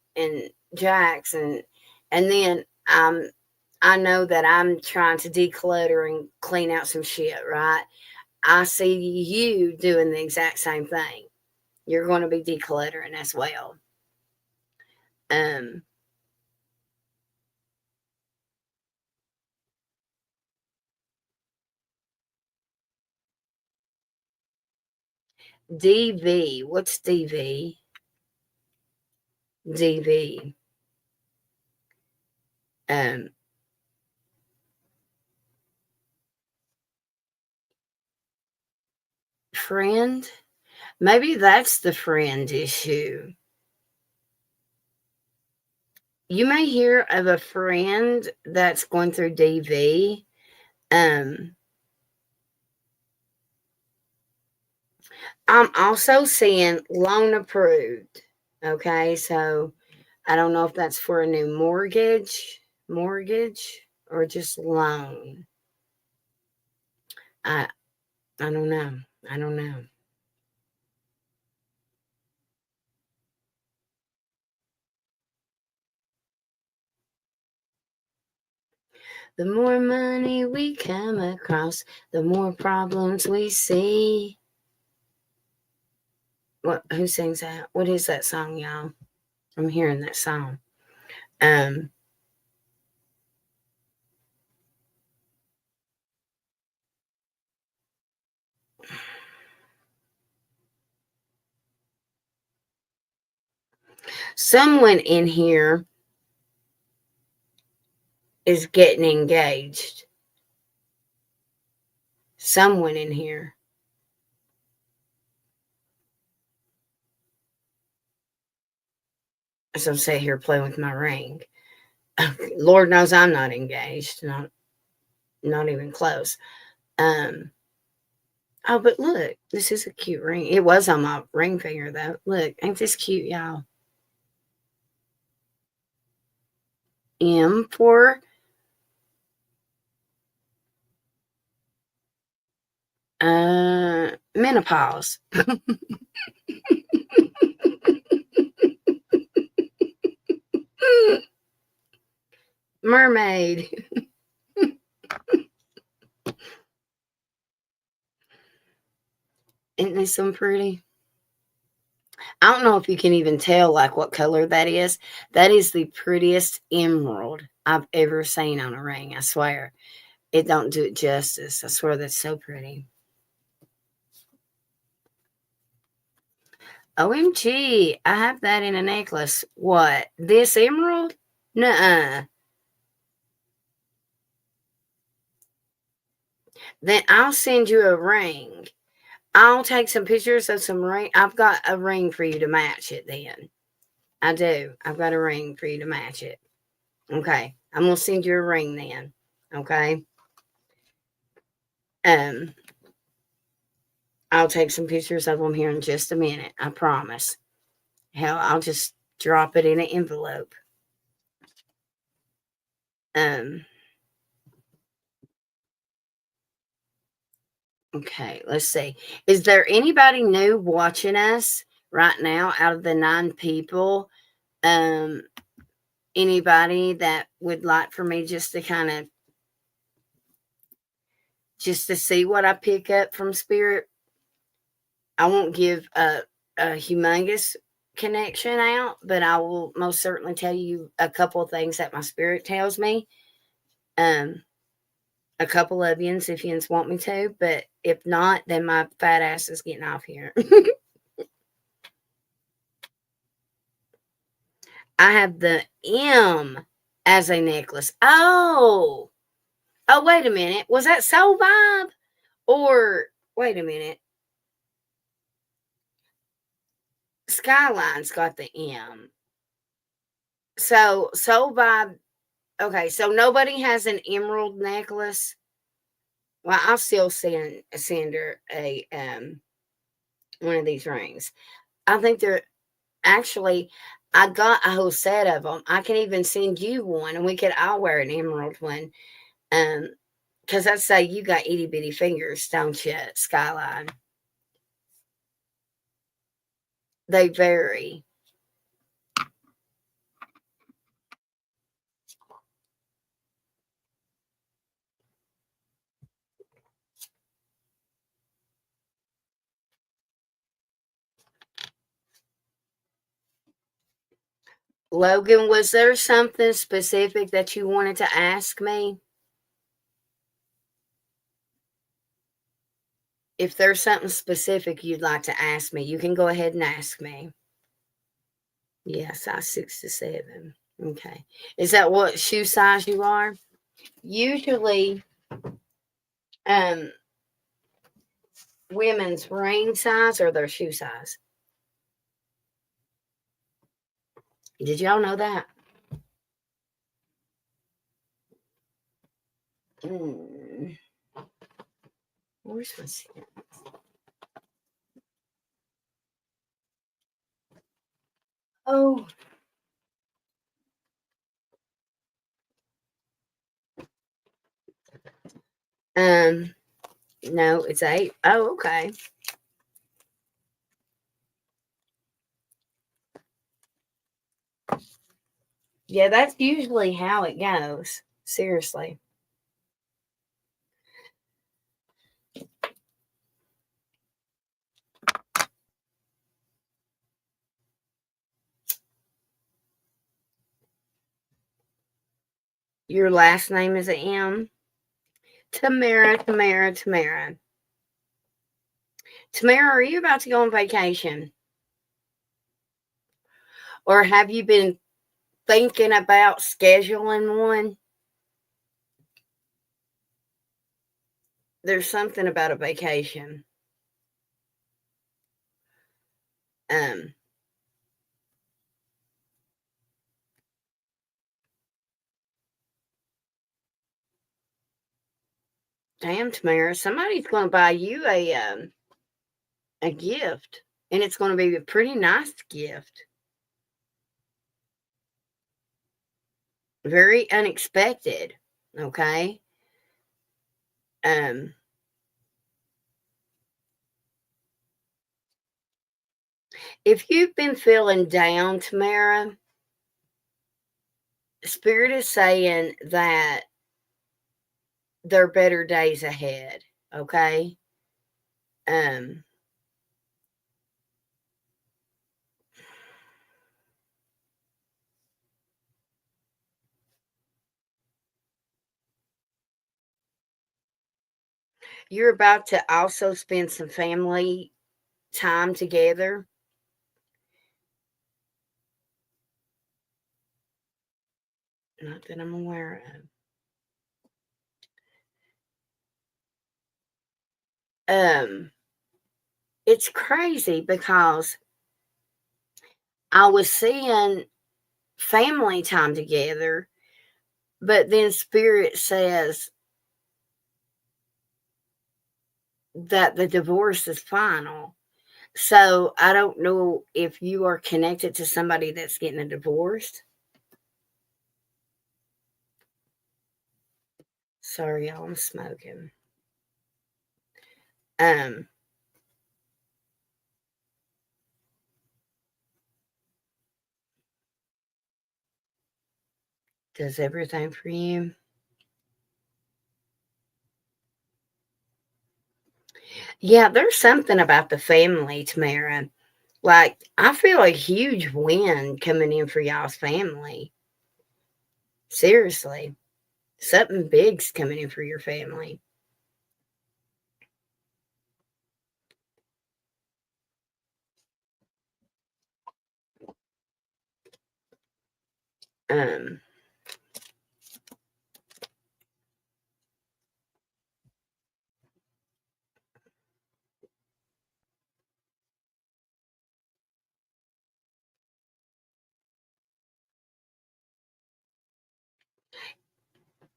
Jack's and then I know that I'm trying to declutter and clean out some shit, right? I see you doing the exact same thing. You're going to be decluttering as well. Um, DV. What's DV? DV. Um, friend. Maybe that's the friend issue. You may hear of a friend that's going through DV. Um, I'm also seeing loan approved. Okay, so I don't know if that's for a new mortgage, or just loan. I I don't know. I don't know. The more money we come across, the more problems we see. What? Who sings that? What is that song, y'all? I'm hearing that song. Um, Someone in here is getting engaged. Someone in here. As I'm sitting here playing with my ring. Lord knows I'm not engaged. Not even close. Oh, but look, this is a cute ring. It was on my ring finger, though. Look, ain't this cute, y'all? M for menopause. Mermaid. Isn't this so pretty? I don't know if you can even tell like what color that is. That is the prettiest emerald I've ever seen on a ring. I swear. It don't do it justice. I swear that's so pretty. OMG, I have that in a necklace. What? This emerald? Nuh-uh. Then I'll send you a ring. I'll take some pictures of some ring. I've got a ring for you to match it then. I do. I've got a ring for you to match it. Okay. I'm going to send you a ring then. Okay. I'll take some pictures of them here in just a minute. I promise. Hell, I'll just drop it in an envelope. Okay, let's see. Is there anybody new watching us right now out of the 9 people? Anybody that would like for me just to kind of just to see what I pick up from spirit? I won't give a humongous connection out, but I will most certainly tell you a couple of things that my spirit tells me. A couple of yins if yins want me to, but if not, then my fat ass is getting off here. I have the M as a necklace. Oh, wait a minute. Was that Soul Vibe? Or, wait a minute. Skyline's got the M. So, Soul Vibe. Okay, so nobody has an emerald necklace. Well, I'll still send her a one of these rings. I think they're actually. I got a whole set of them. I can even send you one, and we could all wear an emerald one. Because I'd say you got itty bitty fingers, don't you, Skyline? They vary. Logan, was there something specific that you wanted to ask me? If there's something specific you'd like to ask me, you can go ahead and ask me. Yeah, size 6 to 7. Okay. Is that what shoe size you are? Usually, women's ring size or their shoe size. Did y'all know that? Where's my skin? Oh. No, it's 8. Oh, okay. Yeah, that's usually how it goes. Seriously. Your last name is an M? Tamara. Tamara, are you about to go on vacation? Or have you been thinking about scheduling one? There's something about a vacation. Um, Damn, Tamara, somebody's going to buy you a gift, and it's going to be a pretty nice gift. Very unexpected. Okay. Um, if you've been feeling down, Tamara, Spirit is saying that there are better days ahead. Okay. Um, you're about to also spend some family time together. Not that I'm aware of. It's crazy because I was seeing family time together, but then Spirit says that the divorce is final. So I don't know if you are connected to somebody that's getting a divorce. Sorry, y'all, I'm smoking. Um, does everything for you? Yeah, there's something about the family, Tamara. Like, I feel a huge win coming in for y'all's family. Seriously. Something big's coming in for your family.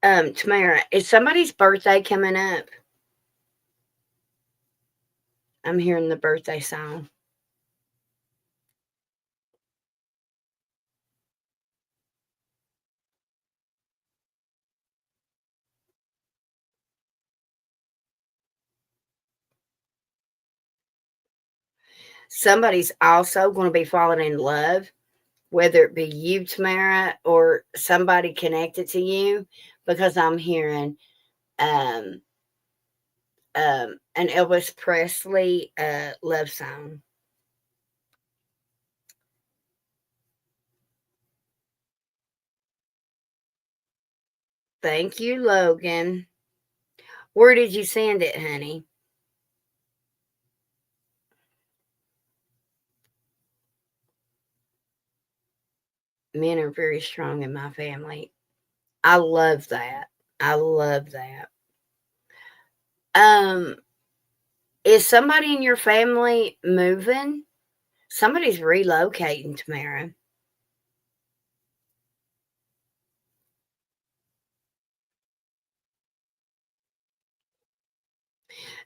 Um, Tamara, is somebody's birthday coming up? I'm hearing the birthday song. Somebody's also going to be falling in love, whether it be you, Tamara, or somebody connected to you, because I'm hearing um, an Elvis Presley love song. Thank you, Logan. Where did you send it, honey? Men are very strong in my family. I love that. I love that. Um, is somebody in your family moving? Somebody's relocating, Tamara.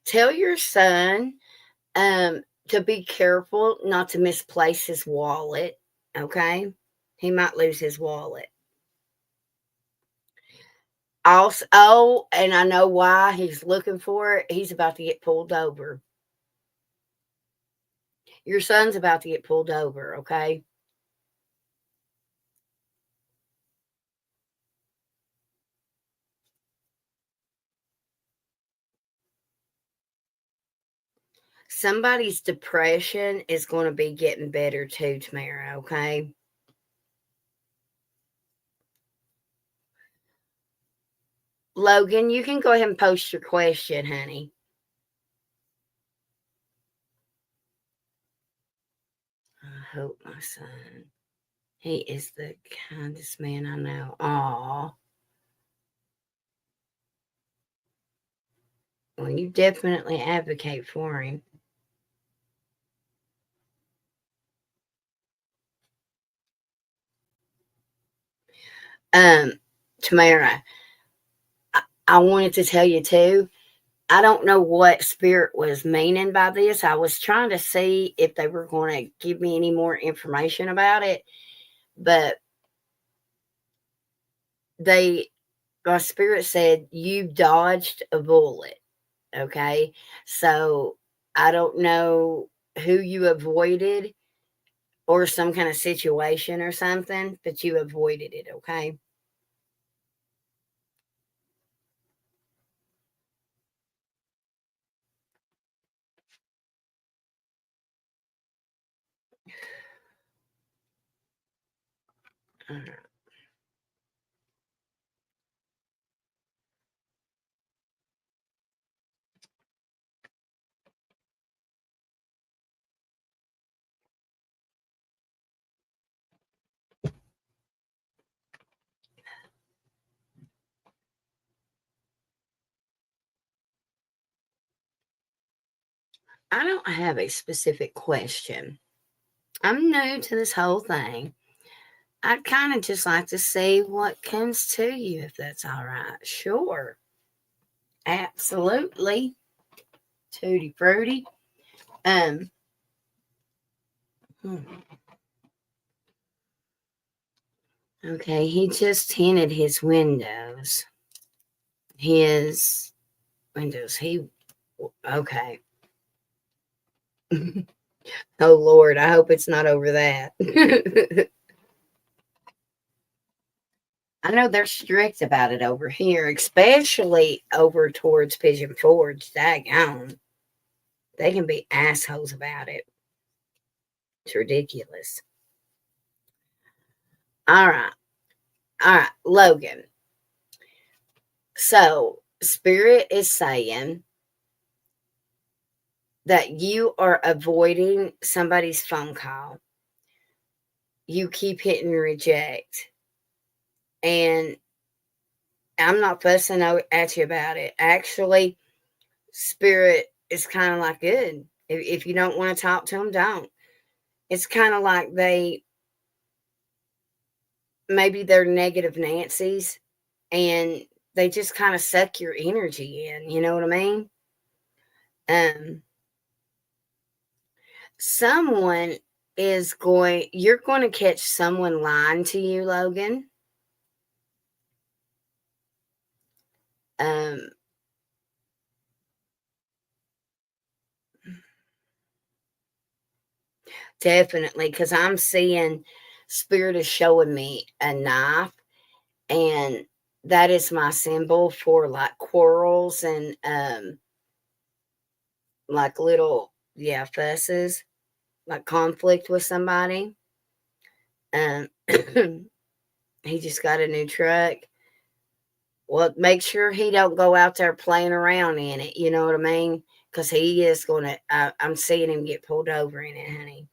Tell your son to be careful not to misplace his wallet. Okay, he might lose his wallet. Also, oh, and I know why he's looking for it. He's about to get pulled over. Your son's about to get pulled over. Okay. Somebody's depression is going to be getting better too, Tamara. Okay. Logan, you can go ahead and post your question, honey. I hope my son. He is the kindest man I know. Aw. Well, you definitely advocate for him. Um, Tamara, I wanted to tell you too. I don't know what spirit was meaning by this. I was trying to see if they were going to give me any more information about it, but my spirit said you dodged a bullet. Okay, so I don't know who you avoided or some kind of situation or something, but you avoided it. Okay. All right. I don't have a specific question. I'm new to this whole thing. I'd kind of just like to see what comes to you, if that's all right. Sure. Absolutely. Tutti frutti. Um, hmm. Okay, he just tinted his windows. His windows. Okay. Oh Lord, I hope it's not over that. I know they're strict about it over here, especially over towards Pigeon Forge. Daggone. They can be assholes about it. It's ridiculous. All right. All right, Logan. So, Spirit is saying that you are avoiding somebody's phone call. You keep hitting reject. And I'm not fussing at you about it. Actually, Spirit is kind of like good. If you don't want to talk to them, don't. It's kind of like maybe they're negative Nancy's and they just kind of suck your energy in. You know what I mean? Um, someone you're going to catch someone lying to you, Logan. Um, definitely, because I'm seeing Spirit is showing me a knife, and that is my symbol for like quarrels and like little fusses, like conflict with somebody. Um, he just got a new truck. Well, make sure he don't go out there playing around in it. You know what I mean? Because he is going to. I'm seeing him get pulled over in it, honey.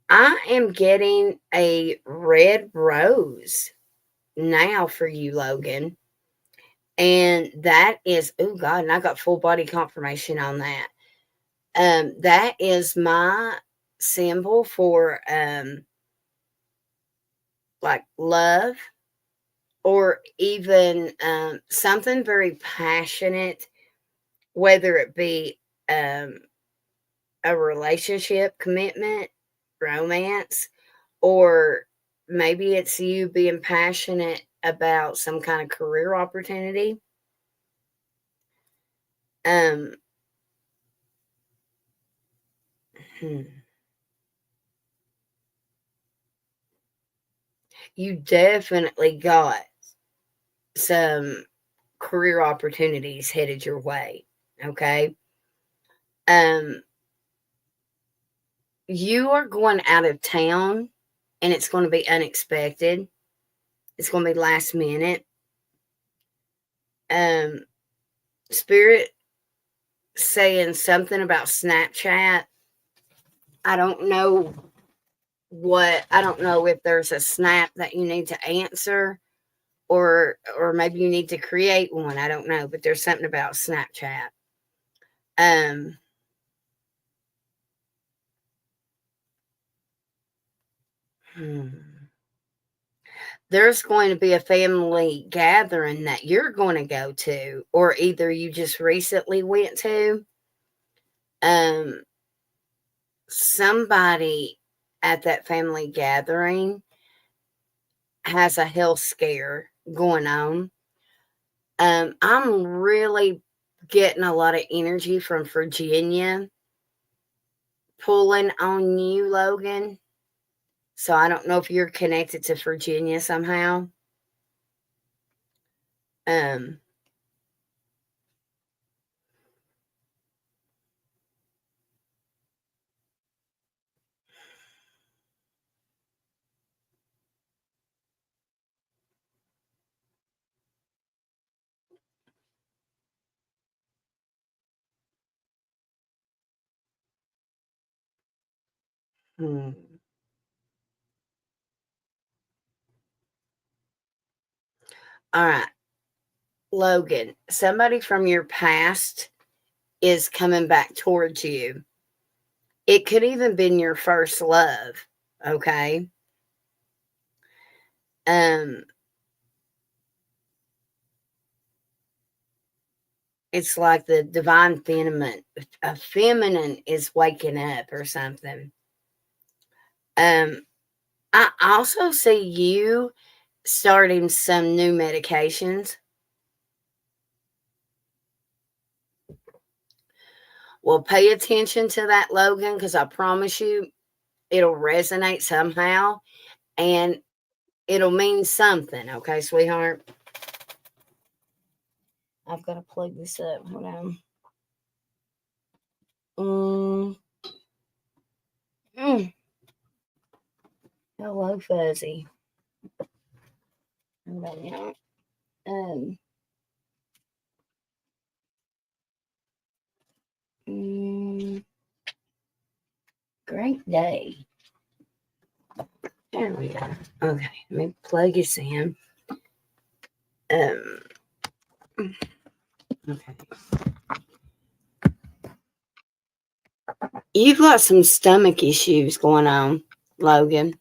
I am getting a red rose now for you, Logan. And that is, oh God, and I got full body confirmation on that. That is my symbol for like love, or even something very passionate, whether it be um a relationship, commitment, romance, or maybe it's you being passionate about some kind of career opportunity. Um, hmm. You definitely got some career opportunities headed your way. Okay. Um, you are going out of town and it's going to be unexpected. It's going to be last minute. Um, Spirit saying something about Snapchat. I don't know I don't know if there's a snap that you need to answer, or maybe you need to create one. I don't know, but there's something about Snapchat. Um hmm. There's going to be a family gathering that you're going to go to, or either you just recently went to. Um Somebody at that family gathering has a health scare going on. I'm really getting a lot of energy from Virginia pulling on you, Logan. So I don't know if you're connected to Virginia somehow. Um, hmm. All right, Logan. Somebody from your past is coming back towards you. It could even been your first love. Okay. Um, it's like the divine feminine, a feminine is waking up or something. Um, I also see you starting some new medications. Well, pay attention to that, Logan, because I promise you it'll resonate somehow and it'll mean something. Okay, sweetheart? I've got to plug this up. Hold on. Mm, mm. Hello, Fuzzy. Hold on now. Um, mm, great day. There we go. Okay, let me plug this in. Um, okay. You've got some stomach issues going on, Logan.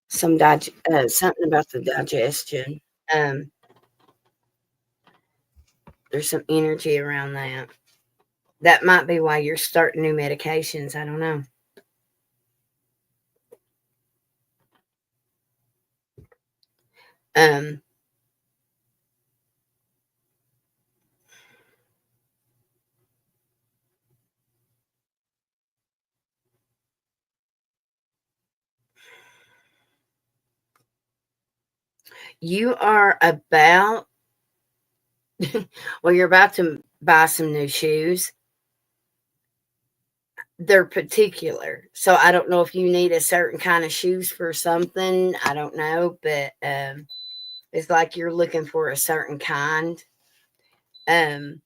Something about the digestion. Um, there's some energy around that. That might be why you're starting new medications. I don't know. Um, you are about well, you're about to buy some new shoes. They're particular. So I don't know if you need a certain kind of shoes for something. I don't know, but it's like you're looking for a certain kind. Um,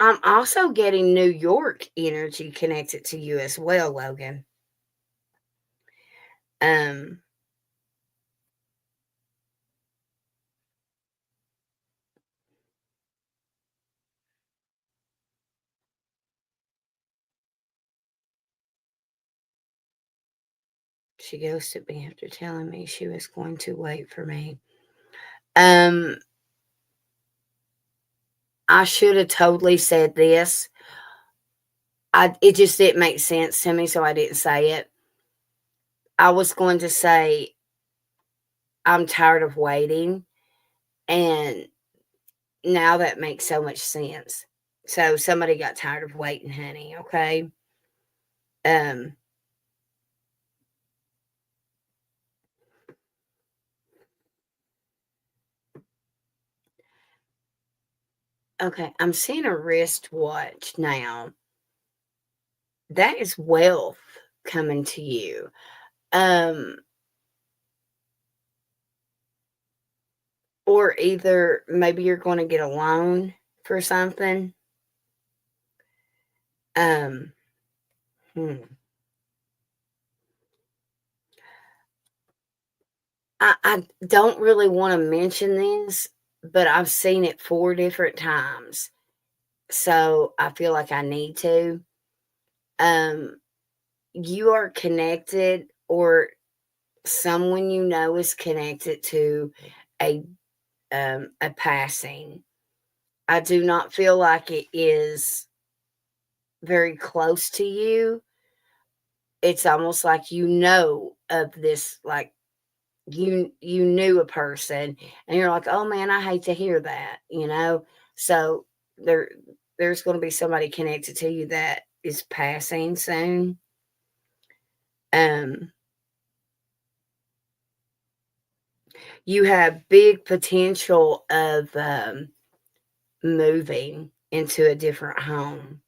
I'm also getting New York energy connected to you as well, Logan. Um, she ghosted me after telling me she was going to wait for me. Um, I should have totally said this. It just didn't make sense to me, so I didn't say it. I was going to say I'm tired of waiting, and now that makes so much sense. So somebody got tired of waiting, honey. Okay. Um. Okay. I'm seeing a wristwatch now. That is wealth coming to you. Or either maybe you're going to get a loan for something. I don't really want to mention this, but I've seen it 4 different times. So I feel like I need to. You are connected, or someone you know is connected to a passing. I do not feel like it is very close to you. It's almost like you know of this, like you knew a person and you're like, oh man, I hate to hear that, So there's going to be somebody connected to you that is passing soon. You have big potential of moving into a different home.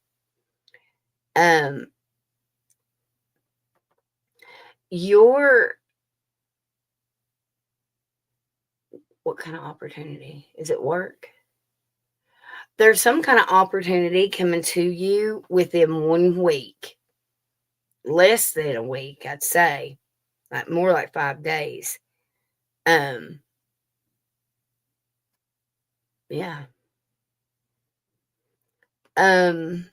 What kind of opportunity? Is it work? There's some kind of opportunity coming to you within 1 week. Less than a week, I'd say. Like more like 5 days. Yeah. I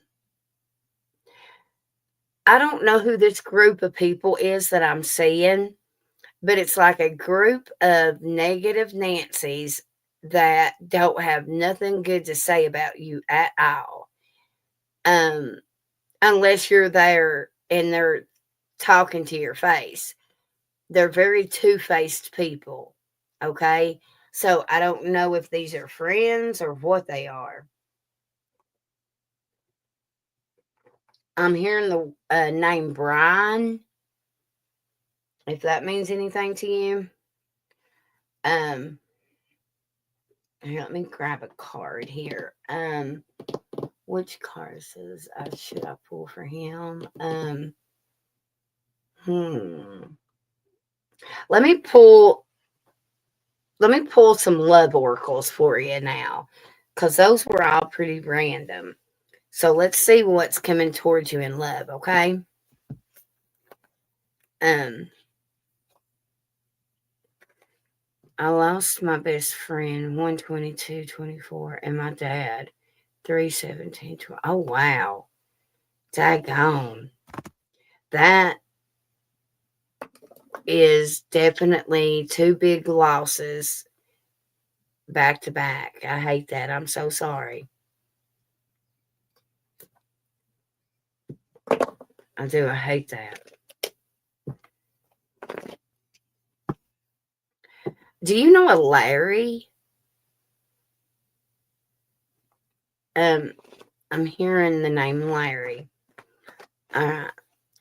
don't know who this group of people is that I'm seeing, but it's like a group of negative Nancys that don't have nothing good to say about you at all. Unless you're there and they're talking to your face. They're very two-faced people. Okay? So I don't know if these are friends or what they are. I'm hearing the name Brian. If that means anything to you. Here, let me grab a card here. Which card should I pull for him? Let me pull some love oracles for you now, because those were all pretty random. So let's see what's coming towards you in love, okay? I lost my best friend 1/22/24 and my dad 3/17/12. Oh wow. Daggone. That is definitely 2 big losses back to back. I hate that. I'm so sorry. I do. I hate that. Do you know a Larry? I'm hearing the name Larry.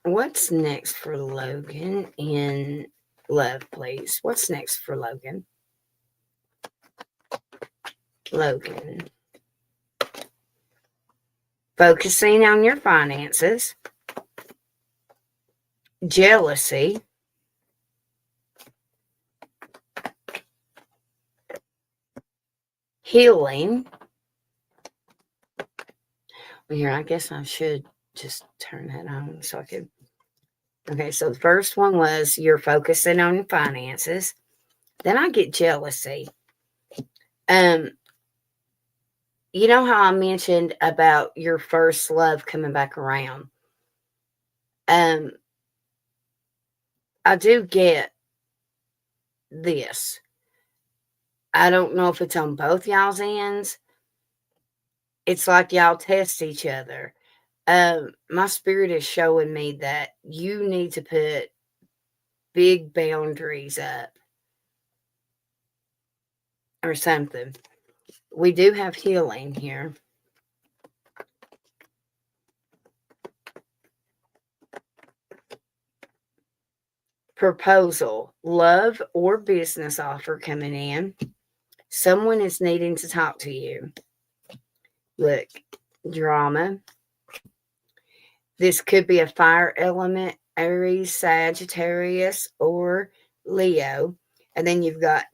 What's next for Logan in love, please? What's next for Logan? Logan. Focusing on your finances. Jealousy. Healing. Well, here, I guess I should just turn that on so I could. Okay, so the first one was you're focusing on finances. Then I get jealousy. You know how I mentioned about your first love coming back around? I do get this. I don't know if it's on both y'all's ends. It's like y'all test each other. My spirit is showing me that you need to put big boundaries up or something. We do have healing here. Proposal, love or business offer coming in. Someone is needing to talk to you. Look, drama. This could be a fire element Aries, Sagittarius, or Leo. And then you've got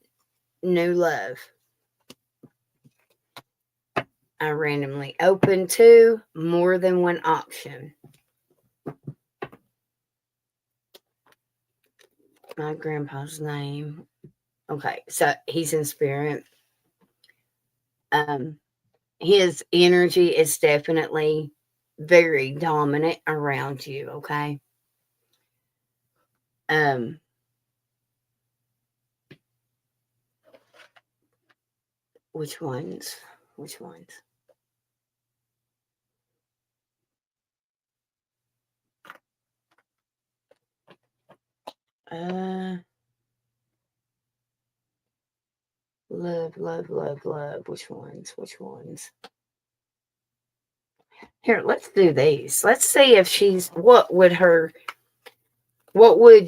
new love. I randomly open to more than one option. My grandpa's name. Okay, so he's in spirit. His energy is definitely very dominant around you, okay? Which ones? Which ones? Love, love, love, love. Which ones? Which ones? Here, let's do these. Let's see if she's, what would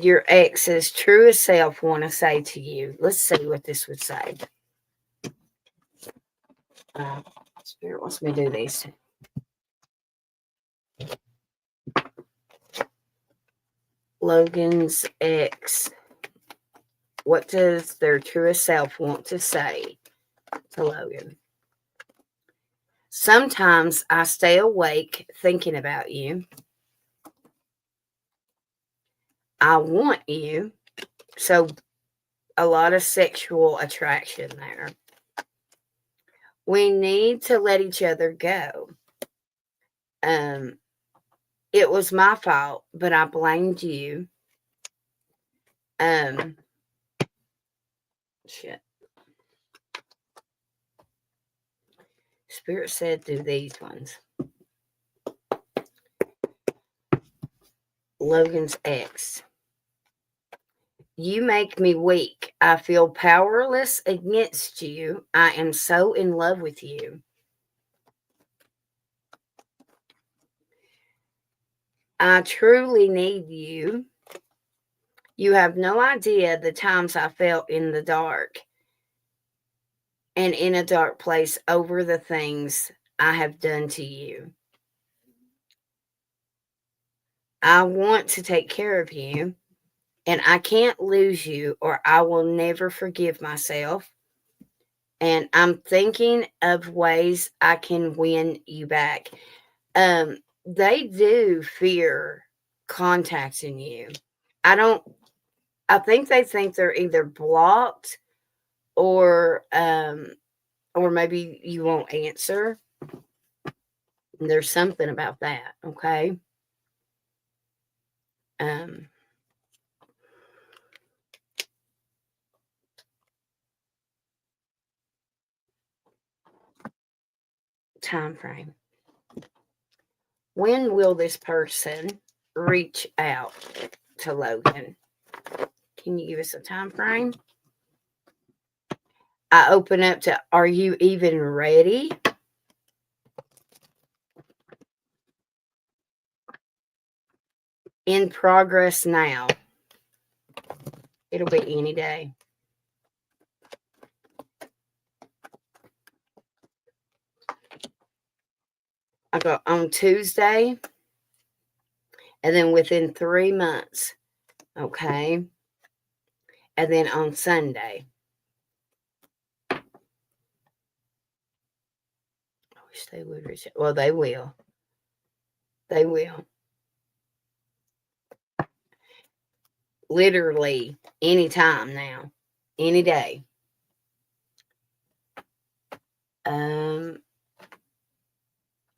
your ex's truest self want to say to you? Let's see what this would say. Spirit wants me to do these. Logan's ex. What does their truest self want to say to Logan? Sometimes I stay awake thinking about you. I want you. So a lot of sexual attraction there. We need to let each other go. It was my fault, but I blamed you. Shit. Spirit said do these ones. Logan's ex. You make me weak. I feel powerless against you. I am so in love with you. I truly need you. You have no idea the times I felt in the dark and in a dark place over the things I have done to you. I want to take care of you, and I can't lose you or I will never forgive myself. And I'm thinking of ways I can win you back. They do fear contacting you. I think they think they're either blocked or maybe you won't answer. There's something about that, okay? Time frame. When will this person reach out to Logan? Can you give us a time frame? I open up to, are you even ready? In progress now. It'll be any day. I go on Tuesday, and then within 3 months, okay? And then on Sunday. I wish they would reach out. Well, they will. They will. Literally anytime now. Any day.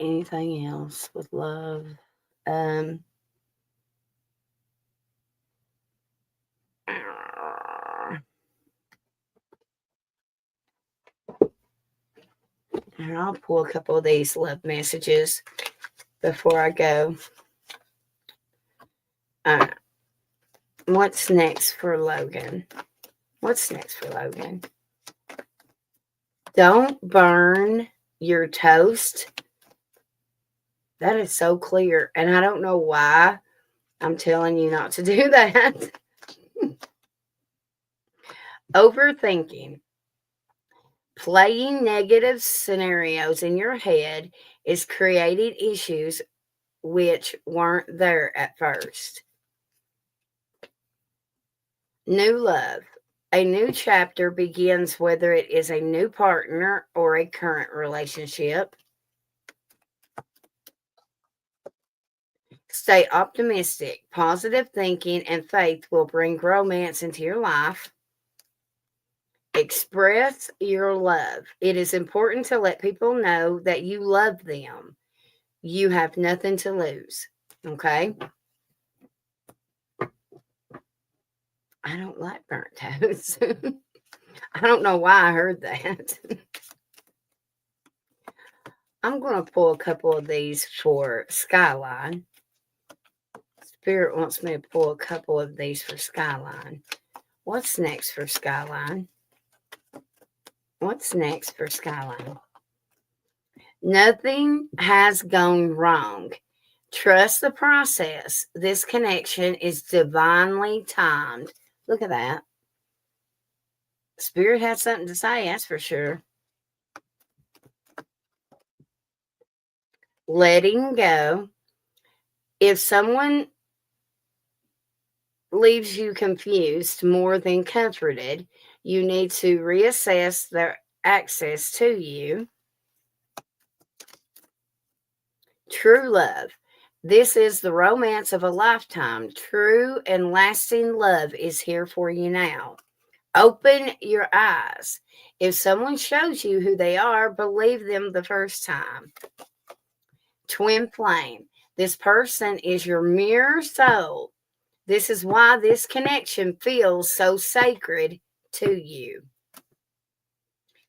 Anything else with love? And I'll pull a couple of these love messages before I go. What's next for Logan? What's next for Logan? Don't burn your toast. That is so clear. And I don't know why I'm telling you not to do that. Overthinking. Playing negative scenarios in your head is creating issues which weren't there at first. New love. A new chapter begins, whether it is a new partner or a current relationship. Stay optimistic. Positive thinking and faith will bring romance into your life. Express your love. It is important to let people know that you love them. You have nothing to lose. Okay? I don't like burnt toast. I don't know why I heard that. I'm going to pull a couple of these for Skyline. Spirit wants me to pull a couple of these for Skyline. What's next for Skyline? What's next for Skyline? Nothing has gone wrong. Trust the process. This connection is divinely timed. Look at that. Spirit had something to say, that's for sure. Letting go. If someone leaves you confused more than comforted, you need to reassess their access to you. True love. This is the romance of a lifetime. True and lasting love is here for you now. Open your eyes. If someone shows you who they are, believe them the first time. Twin flame. This person is your mirror soul. This is why this connection feels so sacred to you.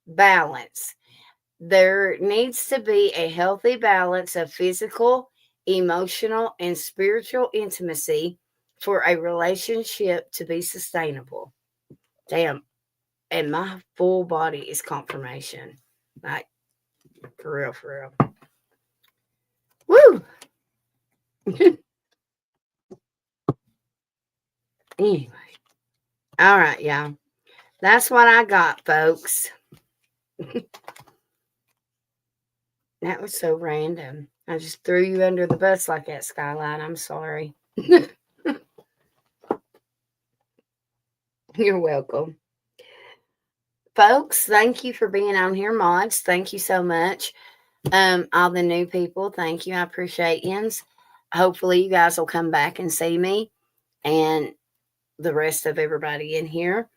Balance. There needs to be a healthy balance of physical, emotional, and spiritual intimacy for a relationship to be sustainable. Damn. And my full body is confirmation. Like, for real, for real. Woo! Anyway. All right, y'all. That's what I got, folks. That was so random. I just threw you under the bus like that, Skyline. I'm sorry. You're welcome. Folks, thank you for being on here, mods. Thank you so much. All the new people, thank you. I appreciate yous. Hopefully you guys will come back and see me and the rest of everybody in here.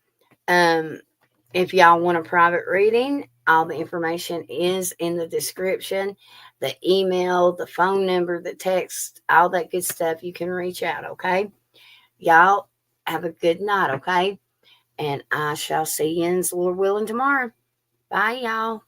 If y'all want a private reading, all the information is in the description. The email, the phone number, the text, all that good stuff. You can reach out, okay? Y'all have a good night, okay? And I shall see you, Lord willing, tomorrow. Bye, y'all.